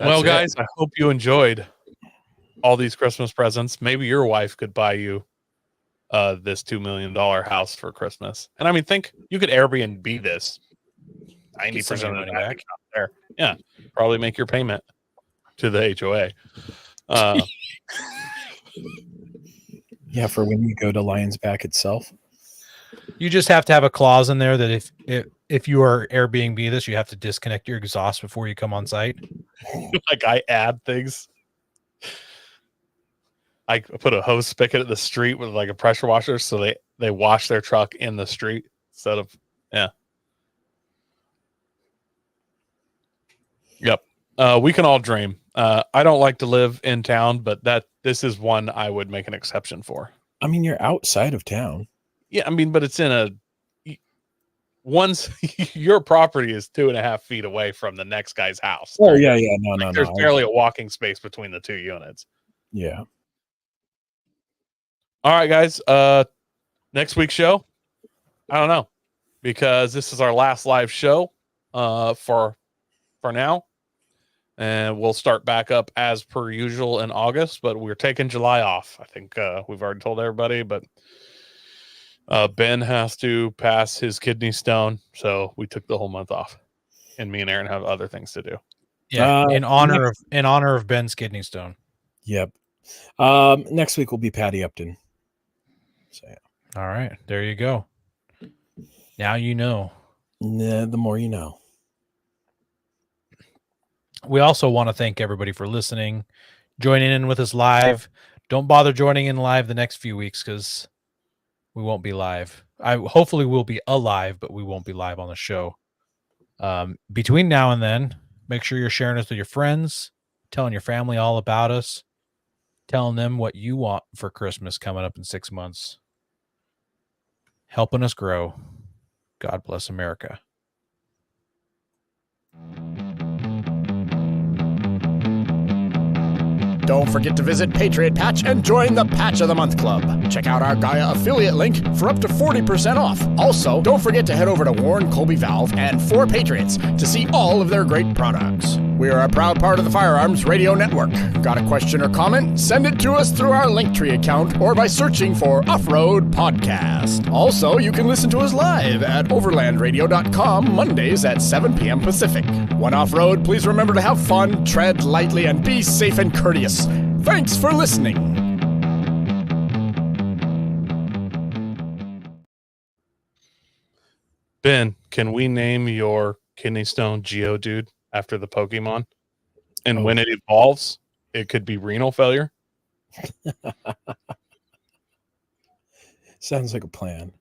Well, guys, I hope you enjoyed all these Christmas presents. Maybe your wife could buy you this $2 million house for Christmas. And I mean, think you could Airbnb this. 90% of the money back there. Yeah, probably make your payment to the HOA. Yeah, for when you go to Lionsback itself. You just have to have a clause in there that if you are Airbnb this, you have to disconnect your exhaust before you come on site. Like I add things. I put a hose spigot at the street with like a pressure washer, so they wash their truck in the street instead of Yep. We can all dream. I don't like to live in town, but this is one I would make an exception for. I mean, you're outside of town. Yeah, I mean, but it's once your property is 2.5 feet away from the next guy's house. Oh yeah. No. There's barely a walking space between the 2 units. Yeah. All right, guys. Next week's show, I don't know, because this is our last live show for now. and we'll start back up as per usual in August, but we're taking July off. I think we've already told everybody, but Ben has to pass his kidney stone, so we took the whole month off, and me and Aaron have other things to do. Yeah, in honor of Ben's kidney stone. Yep. Next week will be Patty Upton. So yeah. All right, there you go. Now you know. The more you know. We also want to thank everybody for listening, joining in with us live. Don't bother joining in live the next few weeks because we won't be live. Hopefully we'll be alive, but we won't be live on the show. Between now and then, make sure you're sharing us with your friends, telling your family all about us, telling them what you want for Christmas coming up in 6 months. Helping us grow. God bless America. Don't forget to visit Patriot Patch and join the Patch of the Month Club. Check out our Gaia affiliate link for up to 40% off. Also, don't forget to head over to Warren Colby Valve and 4 Patriots to see all of their great products. We are a proud part of the Firearms Radio Network. Got a question or comment? Send it to us through our Linktree account or by searching for Off-Road Podcast. Also, you can listen to us live at overlandradio.com Mondays at 7 p.m. Pacific. When off-road, please remember to have fun, tread lightly, and be safe and courteous. Thanks for listening. Ben, can we name your kidney stone Geodude after the Pokemon? And when it evolves, it could be renal failure. Sounds like a plan.